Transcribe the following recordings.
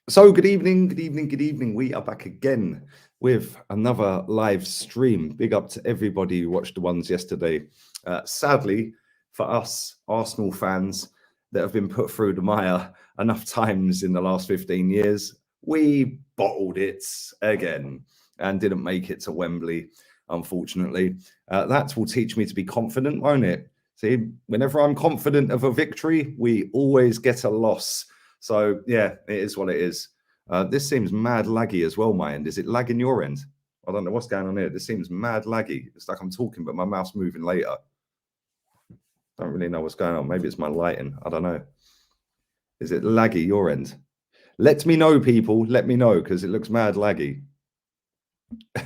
So good evening, good evening, good evening. We are back again with another live stream. Big up to everybody who watched the ones yesterday. Sadly, for us Arsenal fans that have been put through the mire enough times in the last 15 years, we bottled it again and didn't make it to Wembley, unfortunately. That will teach me to be confident, won't it? See, whenever I'm confident of a victory, we always get a loss. So yeah, it is what it is. This seems mad laggy as well, my end. Is it lagging your end? I don't know what's going on here. This seems mad laggy. It's like I'm talking, but my mouth's moving later. Don't really know what's going on. Maybe it's my lighting. I don't know. Is it laggy your end? Let me know, people. Let me know, because it looks mad laggy.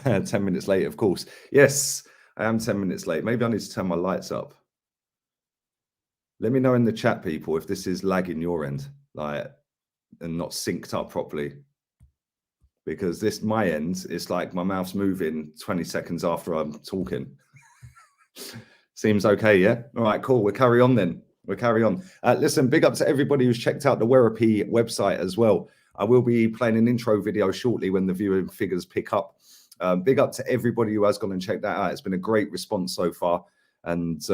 10 minutes late, of course. Yes, I am 10 minutes late. Maybe I need to turn my lights up. Let me know in the chat, people, if this is lagging your end, like, and not synced up properly. Because this, my end, it's like my mouth's moving 20 seconds after I'm talking. Seems okay, yeah? All right, cool. We'll carry on then. We'll carry on. Listen, big up to everybody who's checked out the Werripee website as well. I will be playing an intro video shortly when the viewing figures pick up. Big up to everybody who has gone and checked that out. It's been a great response so far. And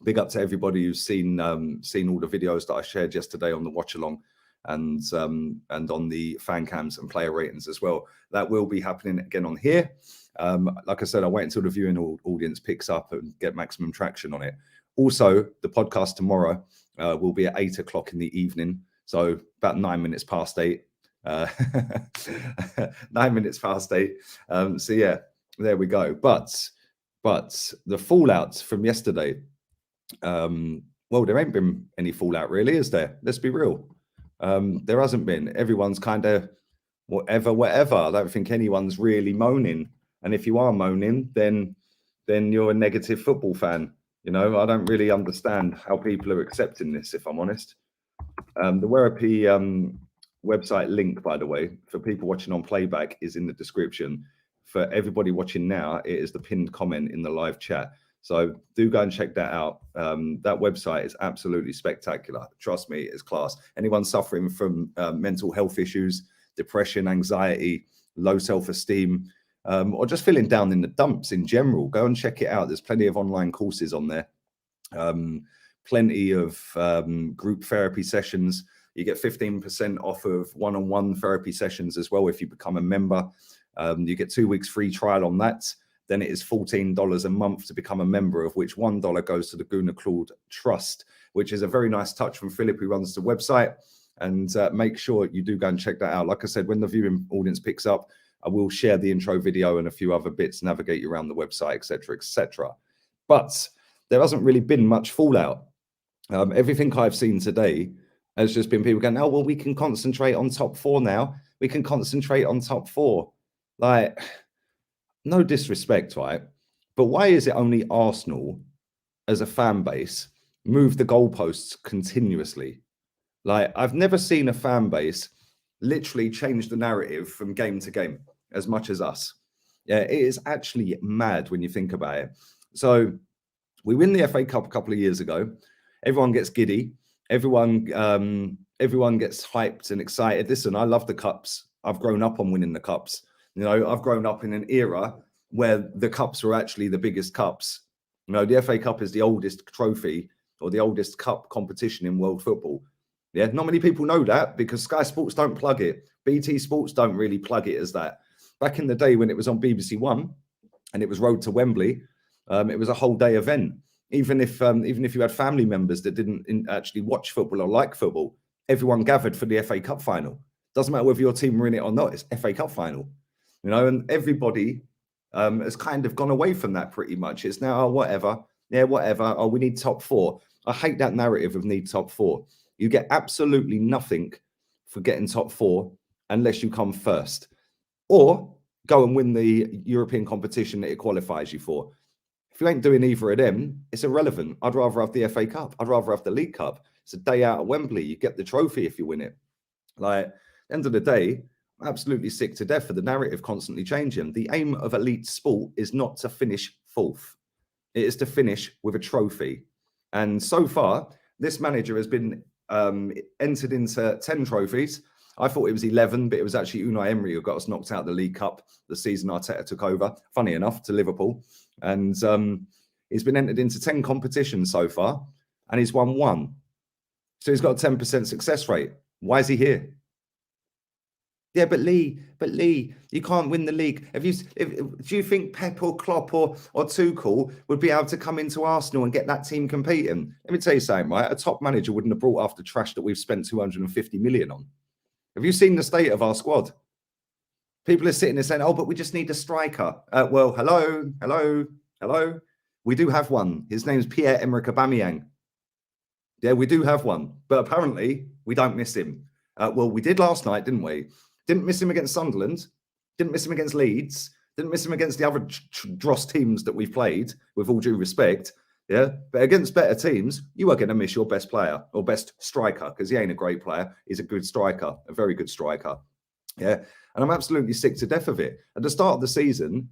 big up to everybody who's seen all the videos that I shared yesterday on the watch along and on the fan cams and player ratings as well. That will be happening again on here. Like I said, I'll wait until the viewing audience picks up and get maximum traction on it. Also, the podcast tomorrow will be at 8 o'clock in the evening. So about 9 minutes past 8. 9 minutes past 8. So yeah, there we go. But the fallout from yesterday, well, there ain't been any fallout really, is there? Let's be real. There hasn't been. Everyone's kind of whatever. I don't think anyone's really moaning. And if you are moaning, then you're a negative football fan. You know, I don't really understand how people are accepting this, if I'm honest. The Werripee website link, by the way, for people watching on playback, is in the description. For everybody watching now, it is the pinned comment in the live chat. So do go and check that out. That website is absolutely spectacular. Trust me, it's class. Anyone suffering from mental health issues, depression, anxiety, low self-esteem, or just feeling down in the dumps in general, go and check it out. There's plenty of online courses on there. Plenty of group therapy sessions. You get 15% off of one-on-one therapy sessions as well if you become a member. You get 2 weeks free trial on that. Then it is $14 a month to become a member, of which $1 goes to the Gunnar Claude Trust, which is a very nice touch from Philip, who runs the website. And make sure you do go and check that out. Like I said, when the viewing audience picks up, I will share the intro video and a few other bits, navigate you around the website, etc., etc. But there hasn't really been much fallout. Everything I've seen today has just been people going, oh, well, we can concentrate on top 4 now. We can concentrate on top 4. Like, no disrespect, right? But why is it only Arsenal as a fan base move the goalposts continuously? Like, I've never seen a fan base literally change the narrative from game to game as much as us. Yeah, it is actually mad when you think about it. So we win the FA Cup a couple of years ago. Everyone gets giddy. Everyone gets hyped and excited. Listen, I love the cups. I've grown up on winning the cups. You know, I've grown up in an era where the cups were actually the biggest cups. You know, the FA Cup is the oldest trophy or the oldest cup competition in world football. Yeah, not many people know that because Sky Sports don't plug it. BT Sports don't really plug it as that. Back in the day when it was on BBC One and it was Road to Wembley, it was a whole day event. Even if you had family members that didn't actually watch football or like football, everyone gathered for the FA Cup final. Doesn't matter whether your team were in it or not, it's FA Cup final. You know, and everybody has kind of gone away from that pretty much. It's now, oh, whatever. Yeah, whatever. Oh, we need top 4. I hate that narrative of need top 4. You get absolutely nothing for getting top 4 unless you come first. Or go and win the European competition that it qualifies you for. If you ain't doing either of them, it's irrelevant. I'd rather have the FA Cup. I'd rather have the League Cup. It's a day out at Wembley. You get the trophy if you win it. Like, at the end of the day, I'm absolutely sick to death for the narrative constantly changing. The aim of elite sport is not to finish 4th. It is to finish with a trophy. And so far, this manager has been entered into 10 trophies I thought it was 11, but it was actually Unai Emery who got us knocked out of the League Cup the season Arteta took over, funny enough, to Liverpool. And he's been entered into 10 competitions so far, and he's won 1. So he's got a 10% success rate. Why is he here? Yeah, but Lee, you can't win the league. Do you think Pep or Klopp or Tuchel would be able to come into Arsenal and get that team competing? Let me tell you something, right? A top manager wouldn't have brought after trash that we've spent 250 million on. Have you seen the state of our squad? People are sitting there saying, "Oh, but we just need a striker." Well, hello. We do have one. His name's Pierre-Emerick Aubameyang. Yeah, we do have one, but apparently we don't miss him. Well, we did last night, didn't we? Didn't miss him against Sunderland. Didn't miss him against Leeds. Didn't miss him against the other dross teams that we've played, with all due respect. Yeah, but against better teams, you are going to miss your best player or best striker, because he ain't a great player. He's a good striker, a very good striker. Yeah, and I'm absolutely sick to death of it. At the start of the season,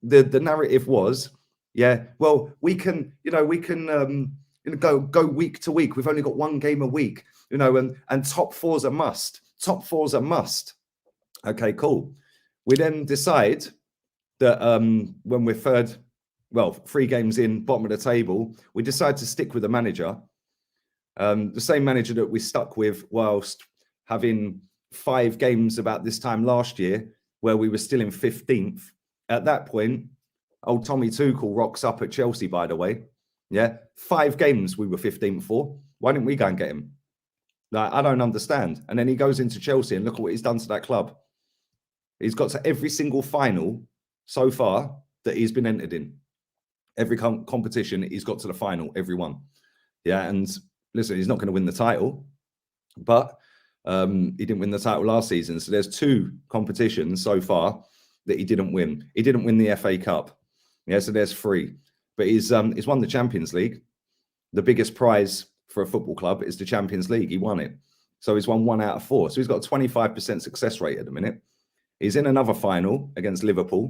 the narrative was, yeah, well, we can go week to week. We've only got 1 game a week, and top 4's a must. Top 4's a must. Okay, cool. We then decide that when we're 3 games in, bottom of the table, we decide to stick with the manager. The same manager that we stuck with whilst having 5 games about this time last year, where we were still in 15th. At that point, old Tommy Tuchel rocks up at Chelsea, by the way. Yeah, 5 games we were 15th for. Why didn't we go and get him? Like, I don't understand. And then he goes into Chelsea and look at what he's done to that club. He's got to every single final so far that he's been entered in. Every competition, he's got to the final, every one. Yeah, and listen, he's not going to win the title, but he didn't win the title last season. So there's 2 competitions so far that he didn't win. He didn't win the FA Cup. Yeah, so there's 3. But he's won the Champions League. The biggest prize for a football club is the Champions League. He won it. So he's won 1 out of 4. So he's got a 25% success rate at the minute. He's in another final against Liverpool.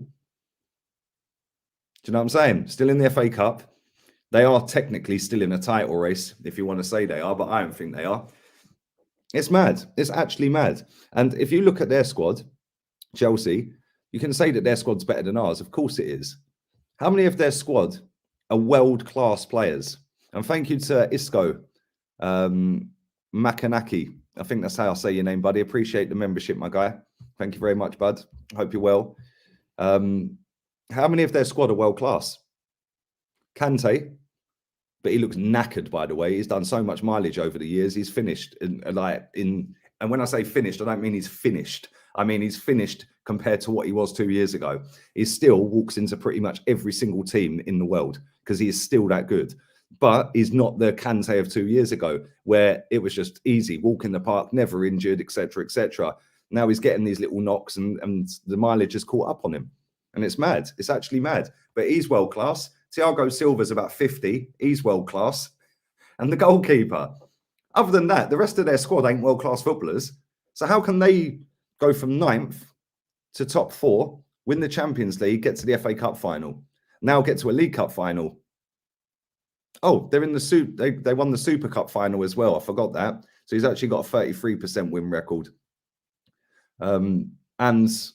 Do you know what I'm saying? Still in the FA Cup. They are technically still in a title race, if you want to say they are, but I don't think they are. It's mad. It's actually mad. And if you look at their squad, Chelsea, you can say that their squad's better than ours. Of course it is. How many of their squad are world-class players? And thank you to Isco Makanaki. I think that's how I say your name, buddy. Appreciate the membership, my guy. Thank you very much, bud. Hope you're well. How many of their squad are world-class? Kante, but he looks knackered, by the way. He's done so much mileage over the years. He's finished. And when I say finished, I don't mean he's finished. I mean, he's finished compared to what he was 2 years ago. He still walks into pretty much every single team in the world because he is still that good. But he's not the Kante of 2 years ago, where it was just easy, walk in the park, never injured, etc., etc. Now he's getting these little knocks and the mileage has caught up on him. And it's mad. It's actually mad. But he's world-class. Thiago Silva's about 50. He's world-class. And the goalkeeper. Other than that, the rest of their squad ain't world-class footballers. So how can they go from 9th to top 4, win the Champions League, get to the FA Cup final, now get to a League Cup final? Oh, they're in the they won the Super Cup final as well. I forgot that. So he's actually got a 33% win record. And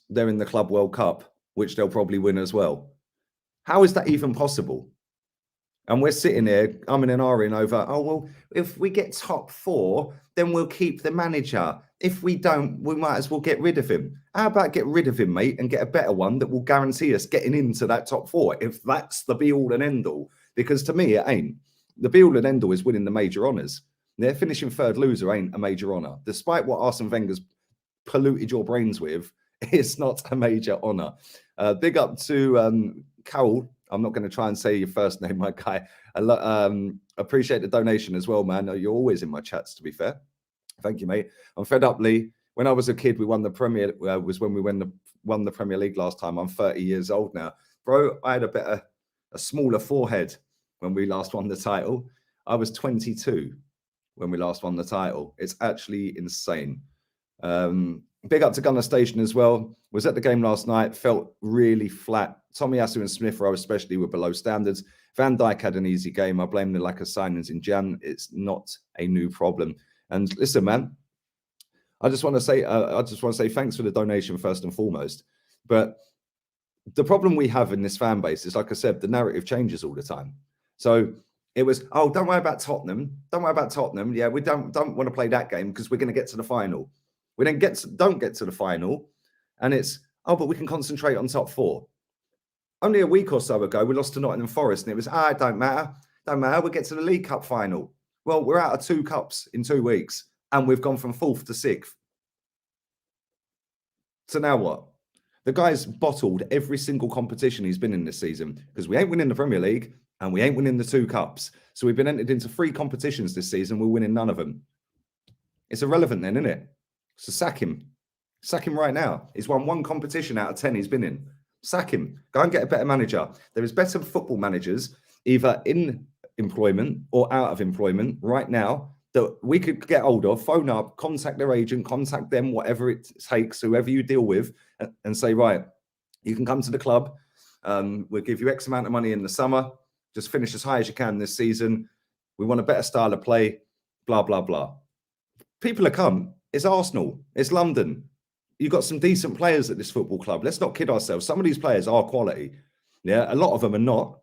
they're in the Club World Cup, which they'll probably win as well. How is that even possible? And we're sitting here, umming and ahhing over, oh, well, if we get top 4, then we'll keep the manager. If we don't, we might as well get rid of him. How about get rid of him, mate, and get a better one that will guarantee us getting into that top 4, if that's the be-all and end-all? Because to me, it ain't. The be-all and end-all is winning the major honours. They're finishing 3rd loser ain't a major honour. Despite what Arsene Wenger's polluted your brains with, it's not a major honour. Big up to Carol. I'm not going to try and say your first name, my guy. Appreciate the donation as well, man. You're always in my chats, to be fair. Thank you, mate. I'm fed up, Lee. When I was a kid, we won the Premier. Was when we won the Premier League last time. I'm 30 years old now, bro. I had a smaller forehead when we last won the title. I was 22 when we last won the title. It's actually insane. Big up to Gunner Station as well. Was at the game last night. Felt really flat. Tomiyasu and Smith Rowe especially were below standards. Van Dijk had an easy game. I blame the lack of signings in Jan. It's not a new problem. And listen, man, I just want to say thanks for the donation first and foremost. But the problem we have in this fan base is, like I said, the narrative changes all the time. So it was, oh, don't worry about Tottenham. Don't worry about Tottenham. Yeah, we don't want to play that game because we're going to get to the final. We then don't get to the final, and it's, oh, but we can concentrate on top four. Only a week or so ago, we lost to Nottingham Forest, and it was, it don't matter. Don't matter. We'll get to the League Cup final. Well, we're out of 2 cups in 2 weeks, and we've gone from 4th to 6th. So now what? The guy's bottled every single competition he's been in this season because we ain't winning the Premier League and we ain't winning the 2 cups. So we've been entered into 3 competitions this season. We're winning none of them. It's irrelevant then, isn't it? So sack him. Sack him right now. He's won 1 competition out of 10 he's been in. Sack him. Go and get a better manager. There is better football managers, either in employment or out of employment right now, that we could get hold of, phone up, contact their agent, contact them, whatever it takes, whoever you deal with, and say, right, you can come to the club. We'll give you X amount of money in the summer. Just finish as high as you can this season. We want a better style of play, blah, blah, blah. People have come. It's Arsenal. It's London. You've got some decent players at this football club. Let's not kid ourselves. Some of these players are quality. Yeah, a lot of them are not.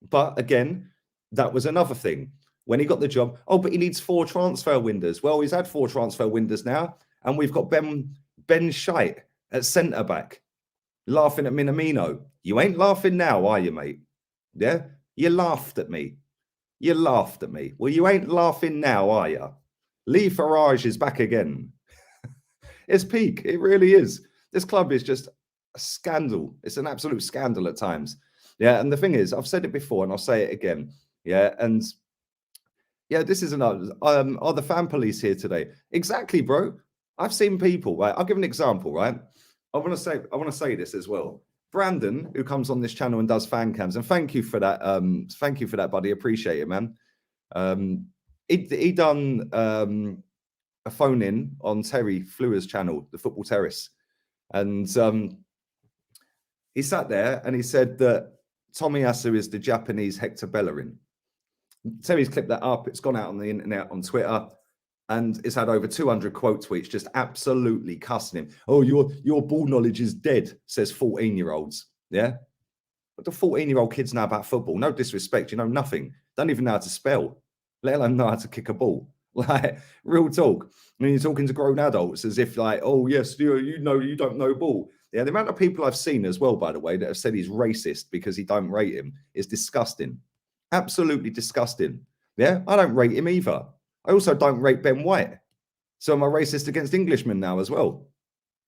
But again, that was another thing. When he got the job, oh, but he needs 4 transfer windows. Well, he's had 4 transfer windows now, and we've got Ben Shite at centre-back laughing at Minamino. You ain't laughing now, are you, mate? Yeah? You laughed at me. You laughed at me. Well, you ain't laughing now, are you? Lee Farage is back again. It's peak. It really is. This club is just a scandal. It's an absolute scandal at times. Yeah, and the thing is, I've said it before and I'll say it again. Yeah, and yeah, this is another. Are the fan police here today? Exactly, bro. I've seen people, right? I'll give an example, right? I want to say this as well. Brandon, who comes on this channel and does fan cams, and thank you for that. Thank you for that, buddy. Appreciate it, man. He done a phone in on Terry Fleur's channel, the Football Terrace, and he sat there and he said that Tomiyasu is the Japanese Hector Bellerin. Terry's clipped that up. It's gone out on the internet, on Twitter, and it's had over 200 quote tweets just absolutely cussing him. Oh, your ball knowledge is dead, says 14-year-olds. Yeah? What do 14-year-old kids know about football? No disrespect. You know nothing. Don't even know how to spell, let alone know how to kick a ball. Like, real talk. I mean, you're talking to grown adults as if like, oh, yes, you know, you don't know ball. Yeah, the amount of people I've seen as well, by the way, that have said he's racist because he don't rate him is disgusting. Absolutely disgusting. Yeah, I don't rate him either. I also don't rate Ben White. So am I racist against Englishmen now as well?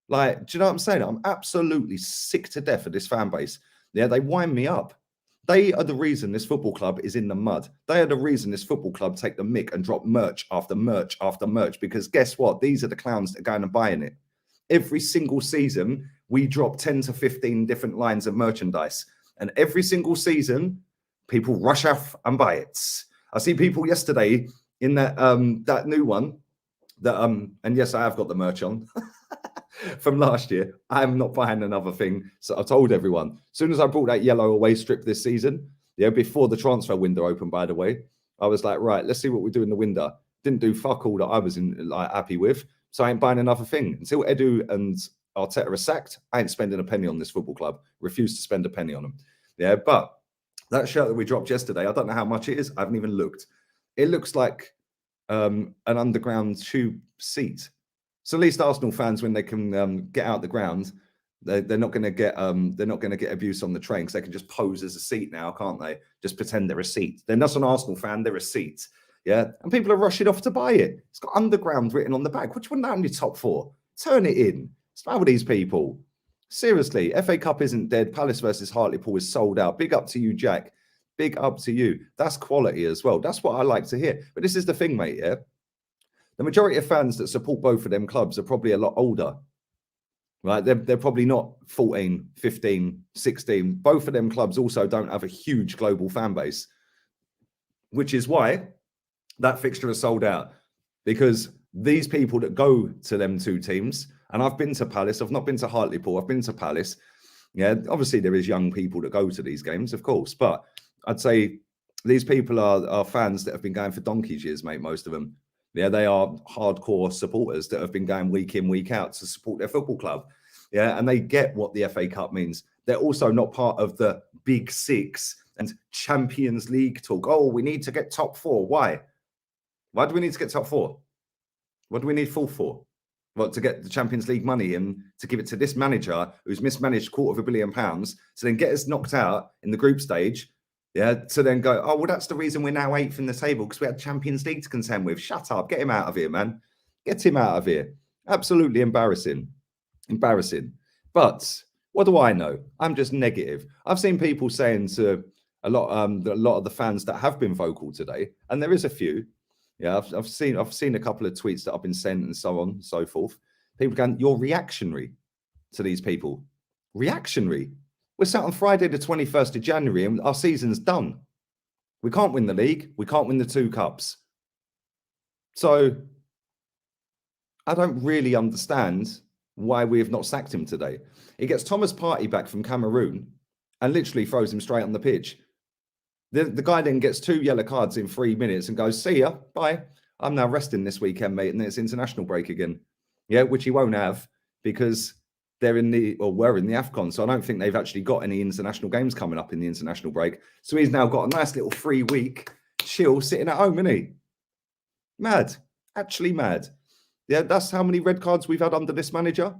Like, do you know what I'm saying? I'm absolutely sick to death of this fan base. Yeah, they wind me up. They are the reason this football club is in the mud. They are the reason this football club take the mick and drop merch after merch after merch. Because guess what? These are the clowns that are going and buying it. Every single season, we drop 10 to 15 different lines of merchandise. And every single season, people rush off and buy it. I see people yesterday in that that new one that and yes, I have got the merch on from last year. I'm not buying another thing. So I told everyone, as soon as I brought that yellow away strip this season, yeah, before the transfer window opened, by the way, I was like, right, let's see what we do in the window. Didn't do fuck all that I was happy with. So I ain't buying another thing. Until Edu and Arteta are sacked, I ain't spending a penny on this football club. Refuse to spend a penny on them. Yeah, but that shirt that we dropped yesterday, I don't know how much it is. I haven't even looked. It looks like an underground tube seat. So at least Arsenal fans, when they can get out the ground, they're not going to get abuse on the train because they can just pose as a seat now, can't they? Just pretend they're a seat. They're not an Arsenal fan; they're a seat. Yeah, and people are rushing off to buy it. It's got underground written on the back. What do you want that on your top for? Turn it in. Start with these people. Seriously, FA Cup isn't dead. Palace versus Hartlepool is sold out. Big up to you, Jack. Big up to you. That's quality as well. That's what I like to hear. But this is the thing, mate, yeah? The majority of fans that support both of them clubs are probably a lot older, right? They're probably not 14, 15, 16. Both of them clubs also don't have a huge global fan base, which is why that fixture is sold out. Because these people that go to them two teams, and I've been to Palace, I've not been to Hartlepool, I've been to Palace. Yeah, obviously there is young people that go to these games, of course, but I'd say these people are fans that have been going for donkey's years, mate, most of them. Yeah, they are hardcore supporters that have been going week in, week out to support their football club. Yeah, and they get what the FA Cup means. They're also not part of the Big Six and Champions League talk. Oh, we need to get top four. Why? Why do we need to get top four? What do we need fourth for? What, to get the Champions League money and to give it to this manager who's mismanaged £250 million to then get us knocked out in the group stage? Yeah, to then go, oh, well, that's the reason we're now 8th in the table, because we had Champions League to contend with. Shut up. Get him out of here, man. Get him out of here. Absolutely embarrassing. Embarrassing. But what do I know? I'm just negative. I've seen people saying to a lot of the fans that have been vocal today, and there is a few. Yeah, I've seen a couple of tweets that have been sent and so on and so forth. People going, you're reactionary to these people. Reactionary? We're sat on Friday the 21st of January and our season's done. We can't win the league. We can't win the 2 cups. So I don't really understand why we have not sacked him today. He gets Thomas Partey back from Cameroon and literally throws him straight on the pitch. The guy then gets 2 yellow cards in 3 minutes and goes, see ya, bye. I'm now resting this weekend, mate, and then it's international break again. Yeah, which he won't have because were in the AFCON. So I don't think they've actually got any international games coming up in the international break. So he's now got a nice little 3-week chill sitting at home, isn't he? Mad. Actually mad. Yeah, that's how many red cards we've had under this manager.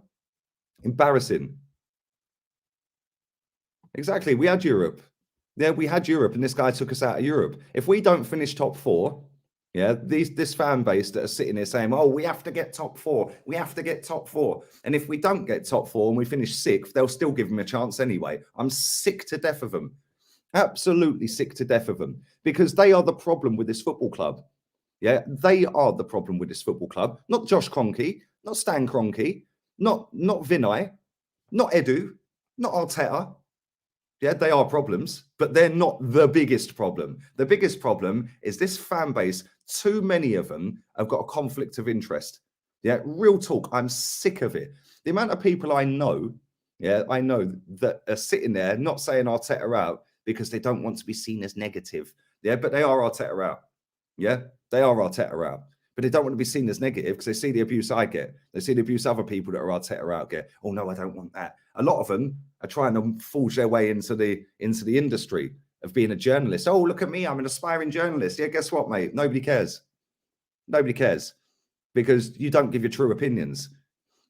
Embarrassing. Exactly. We had Europe. Yeah, we had Europe, and this guy took us out of Europe. If we don't finish top 4, yeah, this fan base that are sitting here saying, oh, we have to get top 4. We have to get top 4. And if we don't get top 4 and we finish 6th, they'll still give them a chance anyway. I'm sick to death of them. Absolutely sick to death of them. Because they are the problem with this football club. Yeah, they are the problem with this football club. Not Josh Kroenke, not Stan Kroenke, not Vinay, not Edu, not Arteta. Yeah, they are problems, but they're not the biggest problem. The biggest problem is this fan base. Too many of them have got a conflict of interest. Yeah, real talk. I'm sick of it. The amount of people I know that are sitting there not saying Arteta out because they don't want to be seen as negative. Yeah, but they are Arteta out. Yeah, they are Arteta out. But they don't want to be seen as negative because they see the abuse I get. They see the abuse other people that are Arteta out get. Oh, no, I don't want that. A lot of them are trying to forge their way into the industry of being a journalist. Oh, look at me. I'm an aspiring journalist. Yeah, guess what, mate? Nobody cares. Nobody cares because you don't give your true opinions.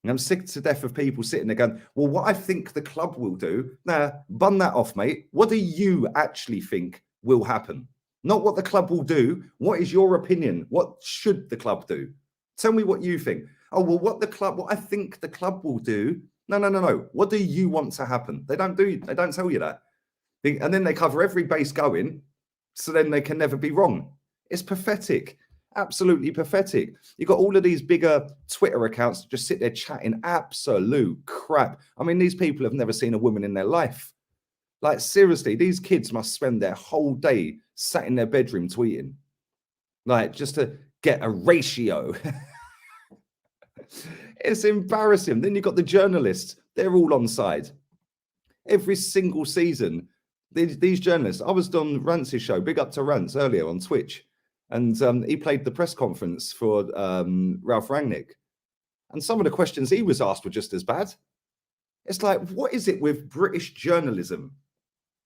And I'm sick to death of people sitting there going, well, what I think the club will do. Nah, bun that off, mate. What do you actually think will happen? Not what the club will do. What is your opinion? What should the club do? Tell me what you think. Oh, well, what I think the club will do. No. What do you want to happen? They don't tell you that. And then they cover every base going, so then they can never be wrong. It's pathetic. Absolutely pathetic. You've got all of these bigger Twitter accounts that just sit there chatting absolute crap. I mean, these people have never seen a woman in their life. Like, seriously, these kids must spend their whole day sat in their bedroom tweeting. Like, just to get a ratio. It's embarrassing. Then you've got the journalists. They're all on side. Every single season, these journalists. I was on Rance's show, big up to Rance, earlier on Twitch. And he played the press conference for Ralph Rangnick. And some of the questions he was asked were just as bad. It's like, what is it with British journalism?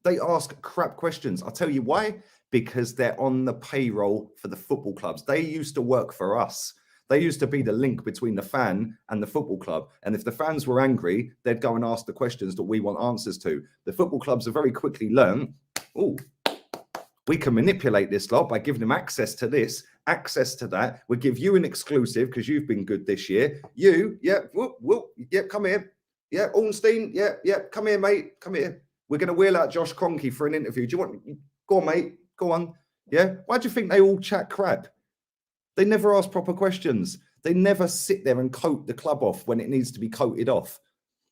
They ask crap questions. I'll tell you why. Because they're on the payroll for the football clubs. They used to work for us. They used to be the link between the fan and the football club. And if the fans were angry, they'd go and ask the questions that we want answers to. The football clubs have very quickly learned, oh, we can manipulate this lot by giving them access to this, access to that. We'll give you an exclusive because you've been good this year. You, come here. Yeah, Ornstein, come here, mate. Come here. We're going to wheel out Josh Kroenke for an interview. Do you want? Go on, mate. Go on. Yeah. Why do you think they all chat crap? They never ask proper questions. They never sit there and coat the club off when it needs to be coated off.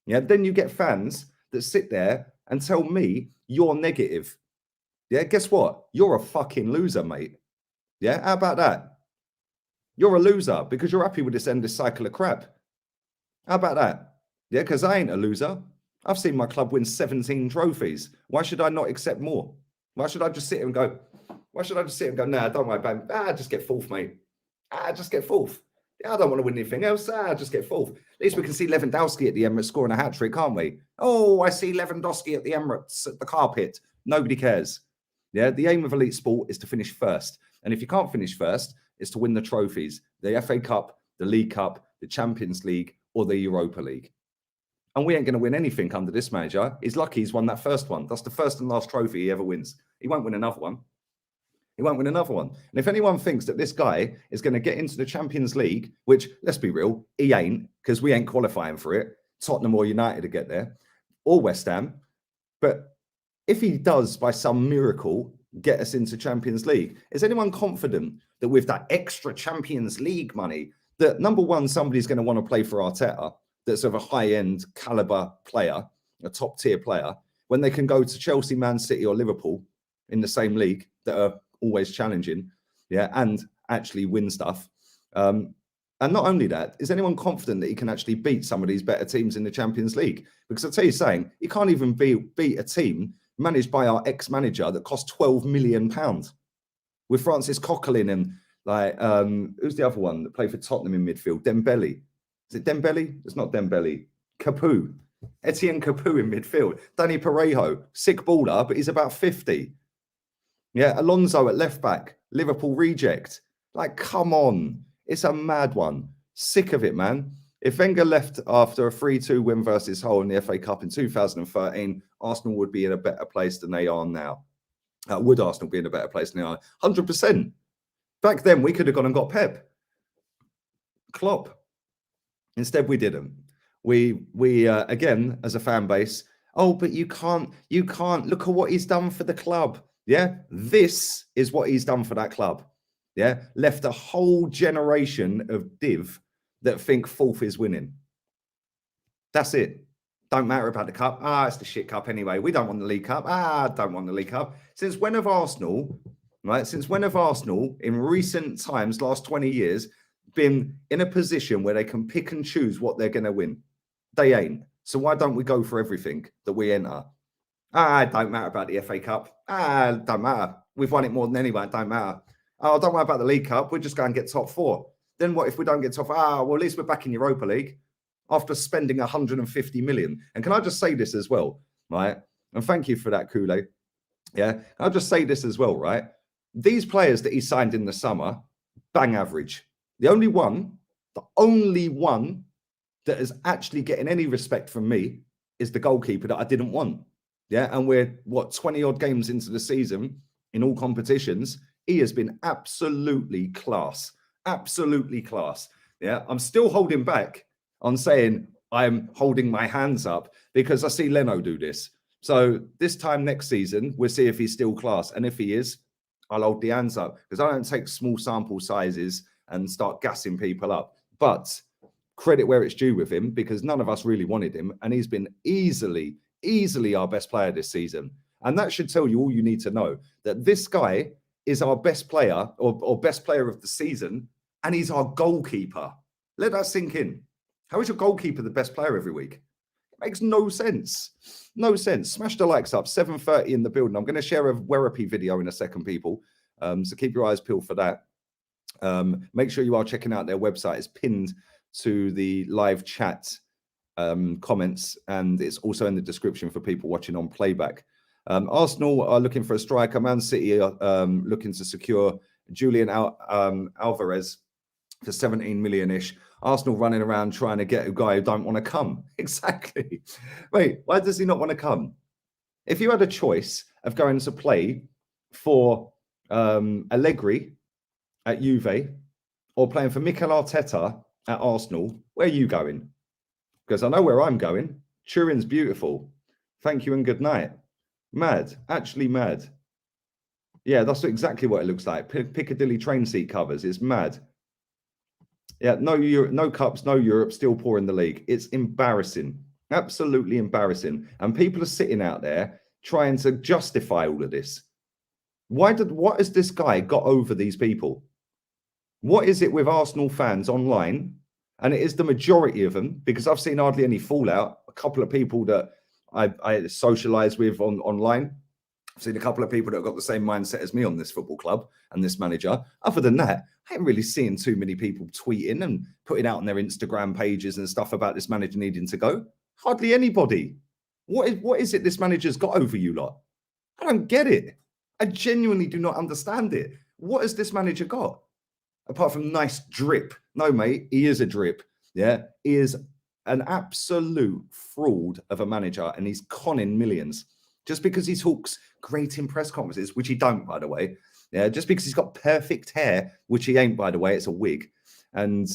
Yeah. Then you get fans that sit there and tell me you're negative. Yeah. Guess what? You're a fucking loser, mate. Yeah. How about that? You're a loser because you're happy with this endless cycle of crap. How about that? Yeah. Because I ain't a loser. I've seen my club win 17 trophies. Why should I not accept more? Why should I just sit here and go, nah, don't worry about it. Just get fourth, mate. Just get fourth. Yeah, I don't want to win anything else. Just get fourth. At least we can see Lewandowski at the Emirates scoring a hat-trick, can't we? Oh, I see Lewandowski at the Emirates at the carpet. Nobody cares. Yeah, the aim of elite sport is to finish first. And if you can't finish first, it's to win the trophies, the FA Cup, the League Cup, the Champions League, or the Europa League. And we ain't going to win anything under this manager. He's lucky he's won that first one. That's the first and last trophy he ever wins. He won't win another one. He won't win another one. And if anyone thinks that this guy is going to get into the Champions League, which, let's be real, he ain't, because we ain't qualifying for it, Tottenham or United to get there, or West Ham. But if he does, by some miracle, get us into Champions League, is anyone confident that with that extra Champions League money, that number one, somebody's going to want to play for Arteta, that's of a high-end caliber player, a top-tier player, when they can go to Chelsea, Man City, or Liverpool in the same league that are always challenging, yeah, and actually win stuff. And not only that, is anyone confident that he can actually beat some of these better teams in the Champions League? Because I'll tell you saying, he can't even beat a team managed by our ex-manager that cost £12 million with Francis Coquelin and who's the other one that played for Tottenham in midfield? Dembele. Is it Dembele? It's not Dembele. Capoue. Etienne Capoue in midfield. Danny Parejo, sick baller, but he's about 50. Yeah, Alonso at left back. Liverpool reject. Like, come on. It's a mad one. Sick of it, man. If Wenger left after a 3-2 win versus Hull in the FA Cup in 2013, Arsenal would be in a better place than they are now. Would Arsenal be in a better place than they are? 100%. Back then, we could have gone and got Pep. Klopp. Instead, we didn't. We again, as a fan base, oh, but you can't look at what he's done for the club. Yeah, this is what he's done for that club. Yeah, left a whole generation of div that think fourth is winning. That's it. Don't matter about the cup. It's the shit cup anyway. We don't want the League Cup. Don't want the League Cup. Since when have Arsenal, right? Since when have Arsenal, in recent times, last 20 years, been in a position where they can pick and choose what they're going to win? They ain't. So why don't we go for everything that we enter? It don't matter about the FA Cup. It don't matter. We've won it more than anyone. It don't matter. Oh, don't worry about the League Cup. We're just going to get top four. Then what if we don't get top? Well, at least we're back in Europa League after spending 150 million. And can I just say this as well, right? And thank you for that, Kool-Aid. Yeah, I'll just say this as well, right? These players that he signed in the summer, bang average. The only one that is actually getting any respect from me is the goalkeeper that I didn't want. Yeah, and we're, 20 odd games into the season in all competitions. He has been absolutely class. Absolutely class. Yeah, I'm still holding back on saying I'm holding my hands up because I see Leno do this. So this time next season, we'll see if he's still class. And if he is, I'll hold the hands up because I don't take small sample sizes and start gassing people up. But credit where it's due with him because none of us really wanted him. And he's been easily our best player this season. And that should tell you all you need to know, that this guy is our best player or best player of the season. And he's our goalkeeper. Let that sink in. How is your goalkeeper the best player every week? It makes no sense. No sense. Smash the likes up. 7:30 in the building. I'm going to share a Werripy video in a second, people. So keep your eyes peeled for that. Make sure you are checking out their website. It's pinned to the live chat comments, and it's also in the description for people watching on playback. Arsenal are looking for a striker. Man City are looking to secure Julian Alvarez for 17 million-ish. Arsenal running around trying to get a guy who don't want to come. Exactly. Wait, why does he not want to come? If you had a choice of going to play for Allegri at Juve or playing for Mikel Arteta at Arsenal, where are you going? Because I know where I'm going. Turin's beautiful. Thank you and good night. Mad. Actually mad. Yeah, that's exactly what it looks like. Piccadilly train seat covers. It's mad. Yeah, no Europe, no cups, no Europe, still poor in the league. It's embarrassing. Absolutely embarrassing. And people are sitting out there trying to justify all of this. What has this guy got over these people? What is it with Arsenal fans online? And it is the majority of them, because I've seen hardly any fallout. A couple of people that I socialize with online, I've seen a couple of people that have got the same mindset as me on this football club and this manager. Other than that, I ain't really seeing too many people tweeting and putting out on their Instagram pages and stuff about this manager needing to go. Hardly anybody. What is it this manager's got over you lot? I don't get it. I genuinely do not understand it. What has this manager got? Apart from nice drip. No, mate, he is a drip. Yeah, he is an absolute fraud of a manager, and he's conning millions. Just because he talks great in press conferences, which he don't, by the way. Yeah, just because he's got perfect hair, which he ain't, by the way, it's a wig. And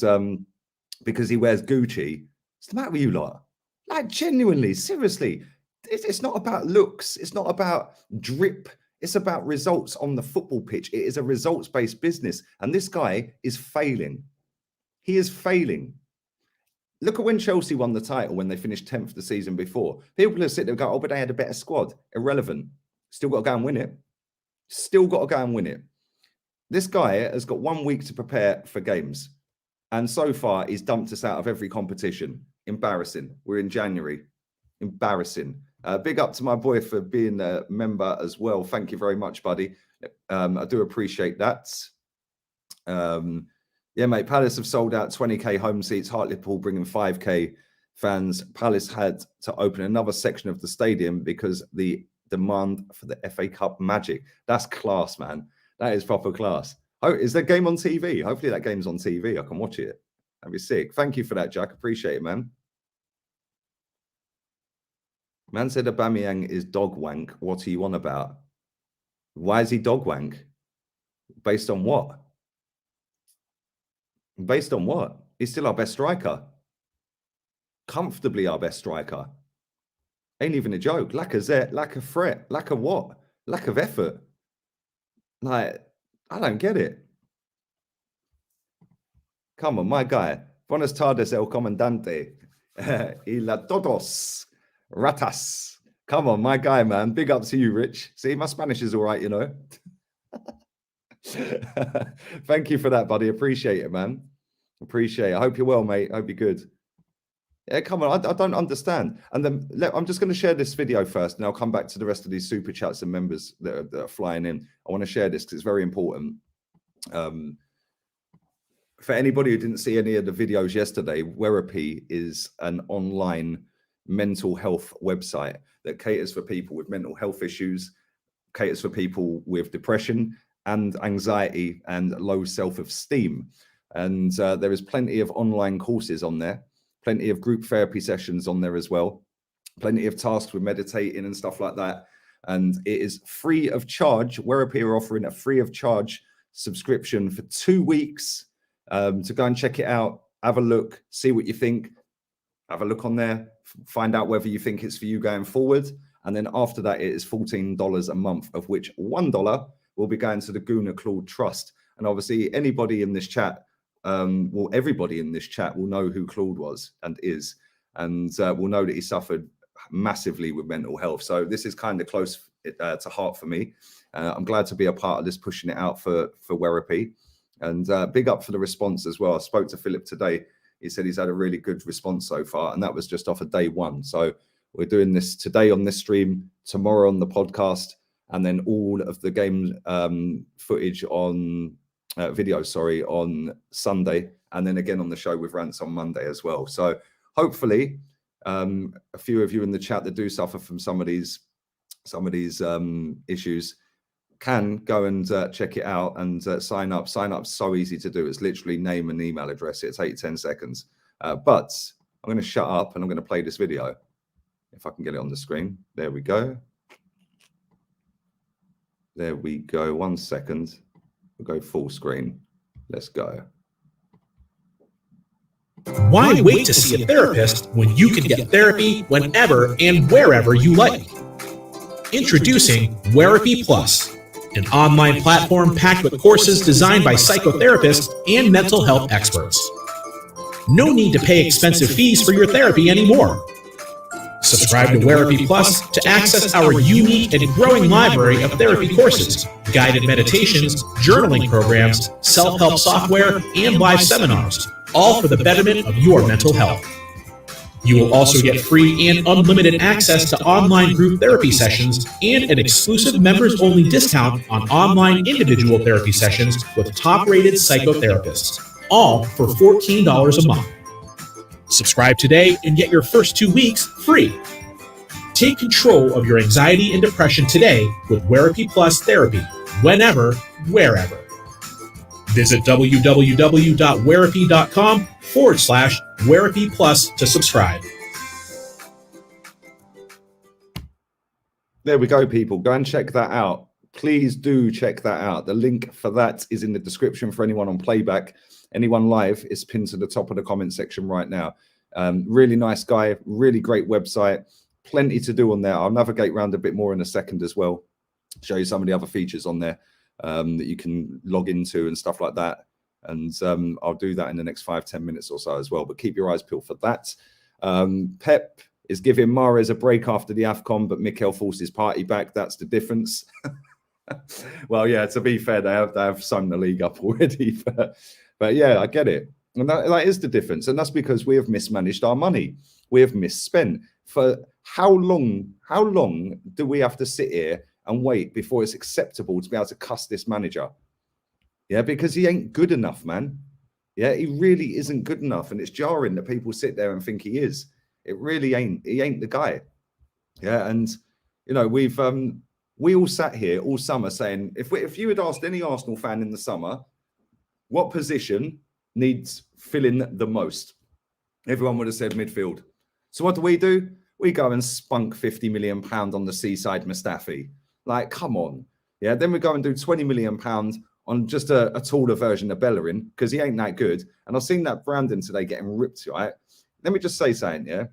because he wears Gucci, what's the matter with you lot? Like, genuinely, seriously, it's not about looks. It's not about drip. It's about results on the football pitch. It is a results-based business. And this guy is failing. He is failing. Look at when Chelsea won the title when they finished 10th the season before. People will sit there and go, oh, but they had a better squad. Irrelevant. Still got to go and win it. Still got to go and win it. This guy has got 1 week to prepare for games. And so far, he's dumped us out of every competition. Embarrassing. We're in January. Embarrassing. Big up to my boy for being a member as well. Thank you very much, buddy. I do appreciate that. Yeah, mate, Palace have sold out 20k home seats. Hartlepool bringing 5k fans. Palace had to open another section of the stadium because the demand for the FA Cup magic. That's class, man. That is proper class. Oh, is that game on TV? Hopefully that game's on TV. I can watch it. That'd be sick. Thank you for that, Jack. Appreciate it, man. Man said Aubameyang is dog wank. What are you on about? Why is he dog wank? Based on what? Based on what? He's still our best striker. Comfortably our best striker. Ain't even a joke. Lack of zet, lack of threat, lack of what? Lack of effort. Like, I don't get it. Come on, my guy. Buenas tardes, el comandante. Y la todos. Ratas. Come on, my guy, man. Big up to you, Rich. See, my Spanish is all right, you know. Thank you for that, buddy. Appreciate it, man. Appreciate it. I hope you're well, mate. I hope you're good. Yeah, come on. I don't understand. And then I'm just going to share this video first, and I'll come back to the rest of these super chats and members that are flying in. I want to share this because it's very important. For anybody who didn't see any of the videos yesterday, Werapy is an online mental health website that caters for people with mental health issues, caters for people with depression and anxiety and low self-esteem. And there is plenty of online courses on there, plenty of group therapy sessions on there as well, plenty of tasks with meditating and stuff like that. And it is free of charge. Werapy are offering a free of charge subscription for 2 weeks to go and check it out, have a look, see what you think, have a look on there, find out whether you think it's for you going forward. And then after that, it is $14 a month, of which $1 will be going to the Gunnar Claude Trust. And obviously anybody in this chat, well, everybody in this chat will know who Claude was and is, and will know that he suffered massively with mental health. So this is kind of close to heart for me. I'm glad to be a part of this, pushing it out for Werapy. And big up for the response as well. I spoke to Philip today. He said he's had a really good response so far, and that was just off of day one. So we're doing this today on this stream, tomorrow on the podcast, and then all of the game footage on on Sunday, and then again on the show with Rants on Monday as well. So hopefully a few of you in the chat that do suffer from some of these issues can go and check it out and sign up. Sign up's so easy to do. It's literally name and email address. It's 8-10 seconds. But I'm going to shut up and I'm going to play this video. If I can get it on the screen. There we go. There we go. 1 second. We'll go full screen. Let's go. Why wait to see a therapist when you can get therapy whenever and wherever you like? Introducing Werapy Plus, an online platform packed with courses designed by psychotherapists and mental health experts. No need to pay expensive fees for your therapy anymore. Subscribe to Werapy Plus to access our unique and growing library of therapy courses, guided meditations, journaling programs, self-help software, and live seminars, all for the betterment of your mental health. You will also get free and unlimited access to online group therapy sessions and an exclusive members-only discount on online individual therapy sessions with top-rated psychotherapists, all for $14 a month. Subscribe today and get your first 2 weeks free. Take control of your anxiety and depression today with Therapy Plus Therapy, whenever, wherever. Visit www.therapy.com/Therapy Plus to subscribe. There we go, people. Go and check that out. Please do check that out. The link for that is in the description for anyone on playback. Anyone live is pinned to the top of the comment section right now. Really nice guy, really great website. Plenty to do on there. I'll navigate around a bit more in a second as well. Show you some of the other features on there that you can log into and stuff like that. And I'll do that in the next 5-10 minutes or so as well. But keep your eyes peeled for that. Pep is giving Mahrez a break after the AFCON, but Mikel forced his party back. That's the difference. Well, yeah, to be fair, they have sung the league up already. But yeah, I get it. And that is the difference. And that's because we have mismanaged our money. We have misspent. For how long do we have to sit here and wait before it's acceptable to be able to cuss this manager? Yeah, because he ain't good enough, man. Yeah, he really isn't good enough. And it's jarring that people sit there and think he is. It really ain't. He ain't the guy. Yeah, and, you know, we all sat here all summer saying, if you had asked any Arsenal fan in the summer, what position needs filling the most? Everyone would have said midfield. So what do? We go and spunk £50 million on the Seaside Mustafi. Like, come on. Yeah, then we go and do £20 million on just a taller version of Bellerin because he ain't that good. And I've seen that Brandon today getting ripped, right? Let me just say something, yeah?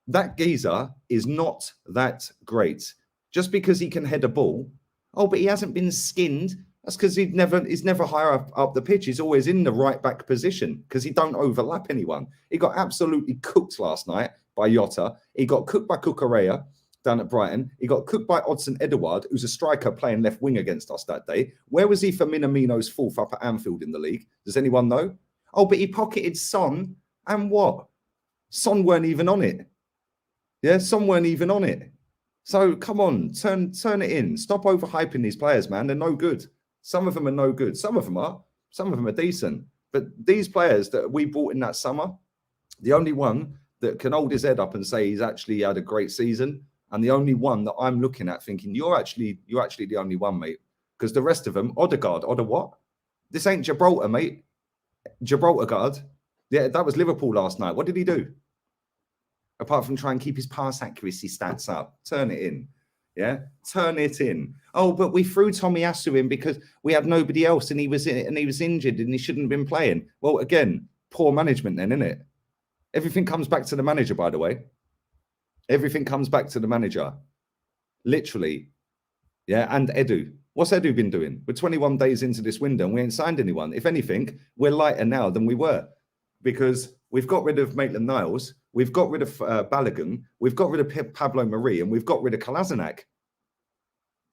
That geezer is not that great. Just because he can head a ball, oh, but he hasn't been skinned. That's because he's never higher up the pitch. He's always in the right back position because he don't overlap anyone. He got absolutely cooked last night by Jota. He got cooked by Cucurella down at Brighton. He got cooked by Odsonne Edouard, who's a striker playing left wing against us that day. Where was he for Minamino's fourth up at Anfield in the league? Does anyone know? Oh, but he pocketed Son, and what? Son weren't even on it. Yeah, Son weren't even on it. So come on, turn it in. Stop overhyping these players, man. They're no good. Some of them are no good. Some of them are. Some of them are decent. But these players that we bought in that summer, the only one that can hold his head up and say he's actually had a great season, and the only one that I'm looking at thinking, you're actually the only one, mate. Because the rest of them, Odegaard, what? This ain't Gibraltar, mate. Gibraltar. Yeah, that was Liverpool last night. What did he do? Apart from try and keep his pass accuracy stats up. Turn it in. Yeah, turn it in. Oh, but we threw Tomiyasu in because we had nobody else and he was injured and he shouldn't have been playing. Well, again, poor management then, isn't it? Everything comes back to the manager, by the way. Everything comes back to the manager. Literally. Yeah, and Edu. What's Edu been doing? We're 21 days into this window and we ain't signed anyone. If anything, we're lighter now than we were because we've got rid of Maitland-Niles. We've got rid of Balogun. We've got rid of Pablo Mari, and we've got rid of Kolasinac.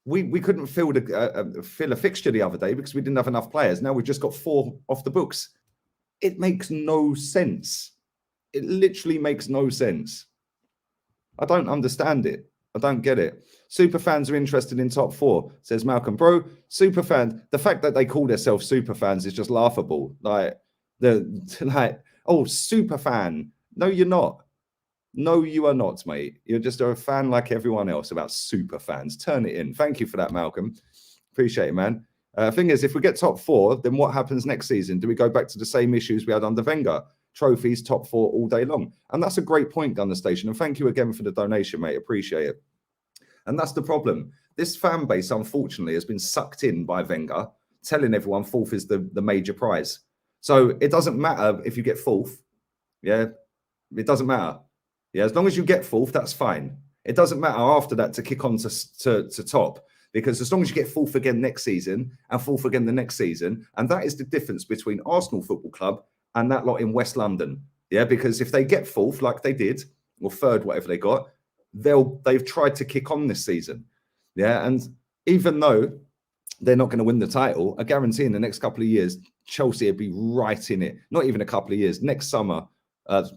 We couldn't fill a fixture the other day because we didn't have enough players. Now we've just got 4 off the books. It makes no sense. It literally makes no sense. I don't understand it. I don't get it. Super fans are interested in top 4, says Malcolm. Bro, super fans. The fact that they call themselves super fans is just laughable. Oh, super fan. No, you're not. No, you are not, mate. You're just a fan like everyone else about super fans. Turn it in. Thank you for that, Malcolm. Appreciate it, man. Thing is, if we get top 4, then what happens next season? Do we go back to the same issues we had under Wenger? Trophies, top 4 all day long. And that's a great point, Gunner Station. And thank you again for the donation, mate. Appreciate it. And that's the problem. This fan base, unfortunately, has been sucked in by Wenger, telling everyone 4th is the major prize. So it doesn't matter if you get 4th. Yeah. It doesn't matter. Yeah, as long as you get 4th, that's fine. It doesn't matter after that to kick on to top, because as long as you get 4th again next season and 4th again the next season, and that is the difference between Arsenal Football Club and that lot in West London. Yeah, because if they get 4th like they did, or 3rd, whatever they got, they've tried to kick on this season. Yeah, and even though they're not going to win the title, I guarantee in the next couple of years, Chelsea will be right in it. Not even a couple of years. Next summer,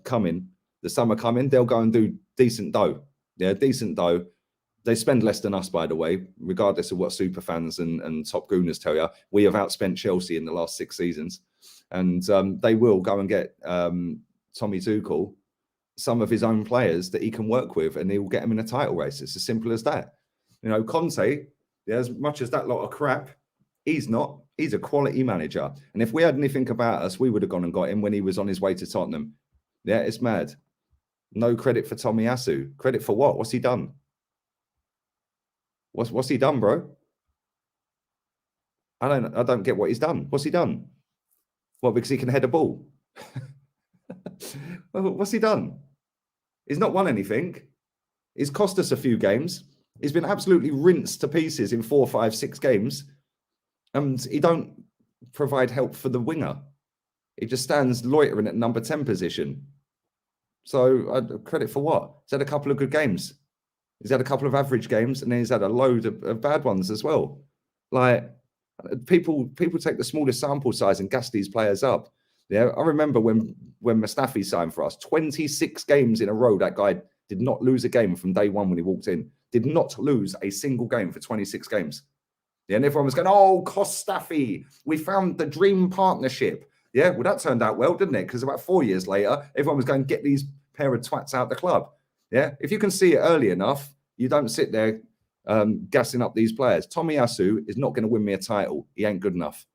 coming, The summer coming, they'll go and do decent dough. Yeah, decent dough. They spend less than us, by the way, regardless of what super fans and top gooners tell you. We have outspent Chelsea in the last 6 seasons. And they will go and get Tommy Tuchel some of his own players that he can work with, and he will get them in a title race. It's as simple as that. You know, Conte, as much as that lot of crap, he's not. He's a quality manager. And if we had anything about us, we would have gone and got him when he was on his way to Tottenham. Yeah, it's mad. No credit for Tomiyasu. Credit for what? What's he done? What's he done, bro? I don't get what he's done. What's he done? What, because he can head a ball? What's he done? He's not won anything. He's cost us a few games. He's been absolutely rinsed to pieces in 4, 5, 6 games. And he don't provide help for the winger. He just stands loitering at number 10 position. So credit for what? He's had a couple of good games. He's had a couple of average games, and then he's had a load of bad ones as well. Like, people take the smallest sample size and gas these players up. Yeah, I remember when Mustafi signed for us, 26 games in a row, that guy did not lose a game from day one when he walked in. Did not lose a single game for 26 games. Yeah, and everyone was going, oh, Mustafi, we found the dream partnership. Yeah, well, that turned out well, didn't it? Because about 4 years later, everyone was going, get these pair of twats out the club. Yeah, if you can see it early enough, you don't sit there gassing up these players. Tomiyasu is not going to win me a title. He ain't good enough.